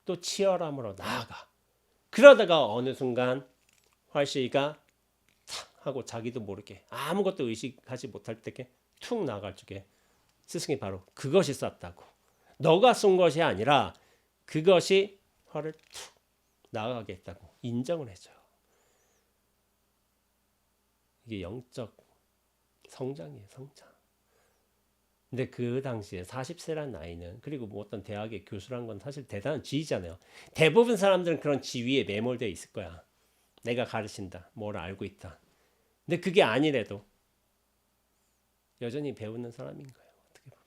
또 치열함으로 나아가. 그러다가 어느 순간 활시가 탁 하고 자기도 모르게 아무것도 의식하지 못할 때게 툭 나갈 적에 스승이 바로 그것이 쐈다고. 너가 쏜 것이 아니라 그것이 활을 툭 나가게 했다고 인정을 해줘요. 이게 영적 성장이에요. 성장. 근데 그 당시에 40세란 나이는 그리고 뭐 어떤 대학의 교수란 건 사실 대단한 지위잖아요. 대부분 사람들은 그런 지위에 매몰되어 있을 거야. 내가 가르친다. 뭘 알고 있다. 근데 그게 아니래도 여전히 배우는 사람인 거예요. 어떻게 보면.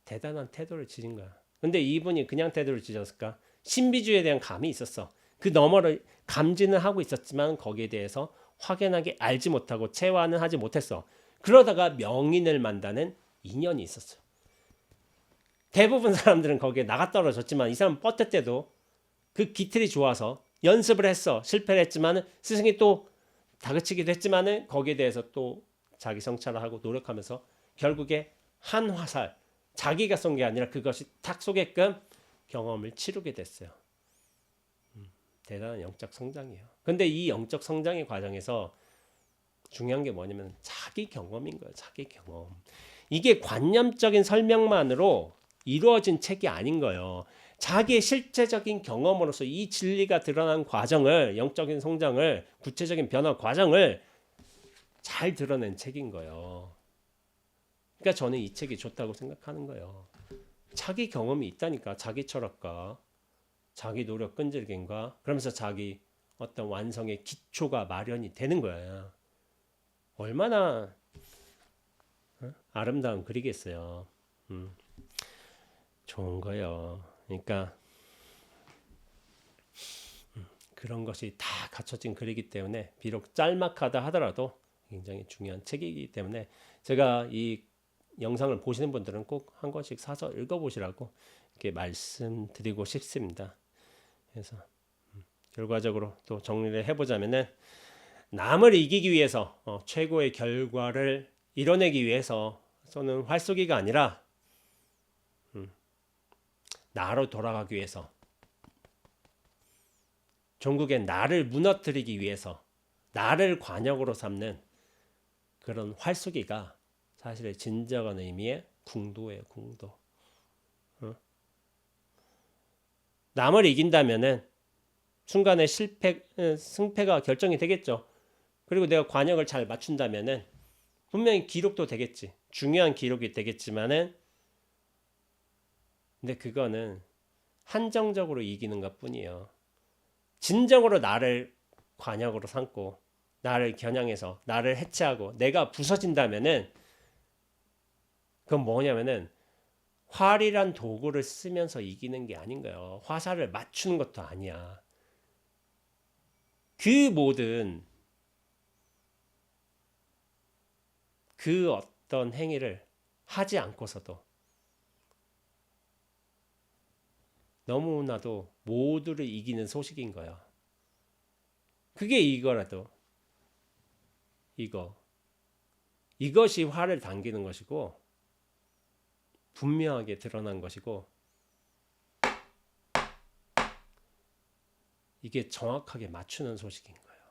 대단한 태도를 지닌 거야. 근데 이분이 그냥 태도를 지졌을까? 신비주의에 대한 감이 있었어. 그 너머를 감지는 하고 있었지만 거기에 대해서 확연하게 알지 못하고 체화는 하지 못했어. 그러다가 명인을 만나는 인연이 있었어요. 대부분 사람들은 거기에 나가 떨어졌지만 이 사람은 뻗을 그 기틀이 좋아서 연습을 했어. 실패를 했지만 스승이 또 다그치기도 했지만 거기에 대해서 또 자기 성찰을 하고 노력하면서 결국에 한 화살, 자기가 쏜 게 아니라 그것이 탁 쏘게끔 경험을 치르게 됐어요. 대단한 영적 성장이에요. 근데 이 영적 성장의 과정에서 중요한 게 뭐냐면 자기 경험인 거예요. 자기 경험. 이게 관념적인 설명만으로 이루어진 책이 아닌 거예요. 자기의 실제적인 경험으로서 이 진리가 드러난 과정을, 영적인 성장을, 구체적인 변화 과정을 잘 드러낸 책인 거예요. 그러니까 저는 이 책이 좋다고 생각하는 거예요. 자기 경험이 있다니까. 자기 철학과 자기 노력 끈질김과 그러면서 자기 어떤 완성의 기초가 마련이 되는 거예요. 얼마나 아름다운 글이겠어요. 좋은 거예요. 그러니까 그런 것이 다 갖춰진 글이기 때문에 비록 짤막하다 하더라도 굉장히 중요한 책이기 때문에 제가 이 영상을 보시는 분들은 꼭 한 권씩 사서 읽어보시라고 이렇게 말씀드리고 싶습니다. 그래서 결과적으로 또 정리를 해보자면은 남을 이기기 위해서 최고의 결과를 이뤄내기 위해서 쏘는 활쏘기가 아니라 나로 돌아가기 위해서 종국의 나를 무너뜨리기 위해서 나를 관역으로 삼는 그런 활쏘기가 사실 진정한 의미의 궁도예요. 궁도. 남을 이긴다면은 순간에 승패가 결정이 되겠죠. 그리고 내가 관역을 잘 맞춘다면은 분명히 기록도 되겠지. 중요한 기록이 되겠지만은 근데 그거는 한정적으로 이기는 것뿐이에요. 진정으로 나를 관역으로 삼고 나를 겨냥해서 나를 해체하고 내가 부서진다면은 그건 뭐냐면은 활이란 도구를 쓰면서 이기는 게 아닌 거예요. 화살을 맞추는 것도 아니야. 그 모든 그 어떤 행위를 하지 않고서도 너무나도 모두를 이기는 소식인 거예요. 그게 이거라도 이것이 화를 당기는 것이고 분명하게 드러난 것이고 이게 정확하게 맞추는 소식인 거예요.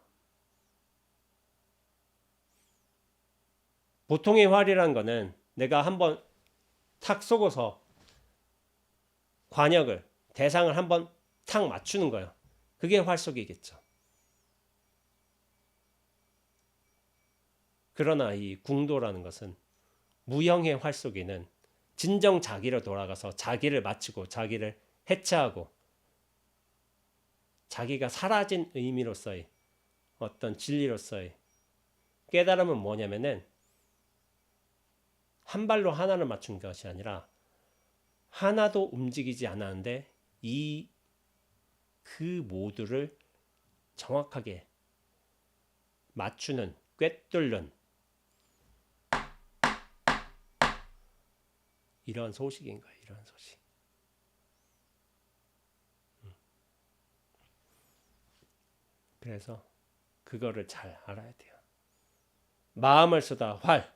보통의 활이란 거는 내가 한번 탁 쏘고서 관역을 대상을 한번 탁 맞추는 거예요. 그게 활쏘기겠죠. 그러나 이 궁도라는 것은 무형의 활쏘기는 진정 자기로 돌아가서 자기를 맞추고 자기를 해체하고 자기가 사라진 의미로서의 어떤 진리로서의 깨달음은 뭐냐면은 한 발로 하나를 맞춘 것이 아니라 하나도 움직이지 않았는데 그 모두를 정확하게 맞추는 꿰뚫는 이런 소식인 거예요. 이런 소식. 그래서 그거를 잘 알아야 돼요. 마음을 쏘다 활.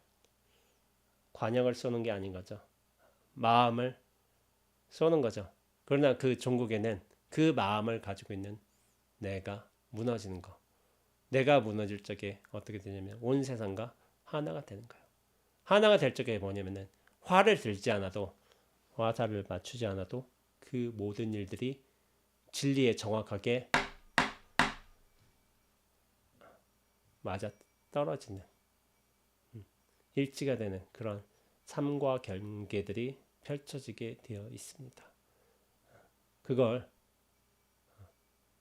관역을 쏘는 게 아닌 거죠. 마음을 쏘는 거죠. 그러나 그 종국에는 그 마음을 가지고 있는 내가 무너지는 거. 내가 무너질 적에 어떻게 되냐면 온 세상과 하나가 되는 거예요. 하나가 될 적에 뭐냐면은 화를 들지 않아도 화살을 맞추지 않아도 그 모든 일들이 진리에 정확하게 맞아 떨어지는 일치가 되는 그런 삶과 경계들이 펼쳐지게 되어 있습니다. 그걸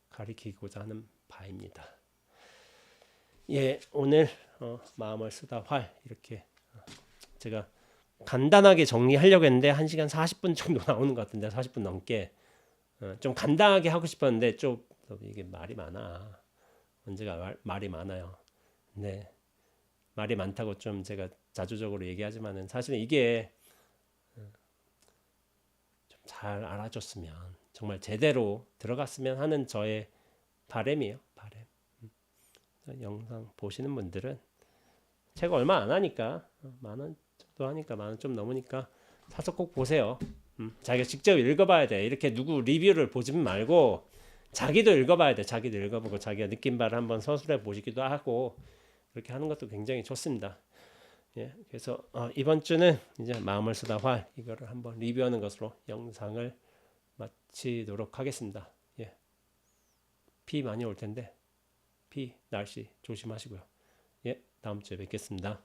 가리키고자 하는 바입니다. 예, 오늘 마음을 쓰다 활 이렇게 제가 간단하게 정리하려고 했는데 1시간 40분 정도 나오는 것 같은데 40분 넘게 좀 간단하게 하고 싶었는데 좀 이게 말이 많아. 언제가 말이 많아요. 네, 말이 많다고 좀 제가 자주적으로 얘기하지만은 사실은 이게 좀 잘 알아줬으면 정말 제대로 들어갔으면 하는 저의 바람이에요. 바람. 영상 보시는 분들은 책 얼마 안 하니까 10,000원 정도 하니까 10,000원 좀 넘으니까 사서 꼭 보세요. 자기가 직접 읽어봐야 돼. 이렇게 누구 리뷰를 보지 말고 자기도 읽어봐야 돼. 자기도 읽어보고 자기가 느낀 바를 한번 서술해 보시기도 하고 그렇게 하는 것도 굉장히 좋습니다. 예, 그래서 이번 주는 이제 마음을 쓰다 활 이거를 한번 리뷰하는 것으로 영상을 마치도록 하겠습니다. 예, 비 많이 올 텐데 비 날씨 조심하시고요. 예, 다음 주에 뵙겠습니다.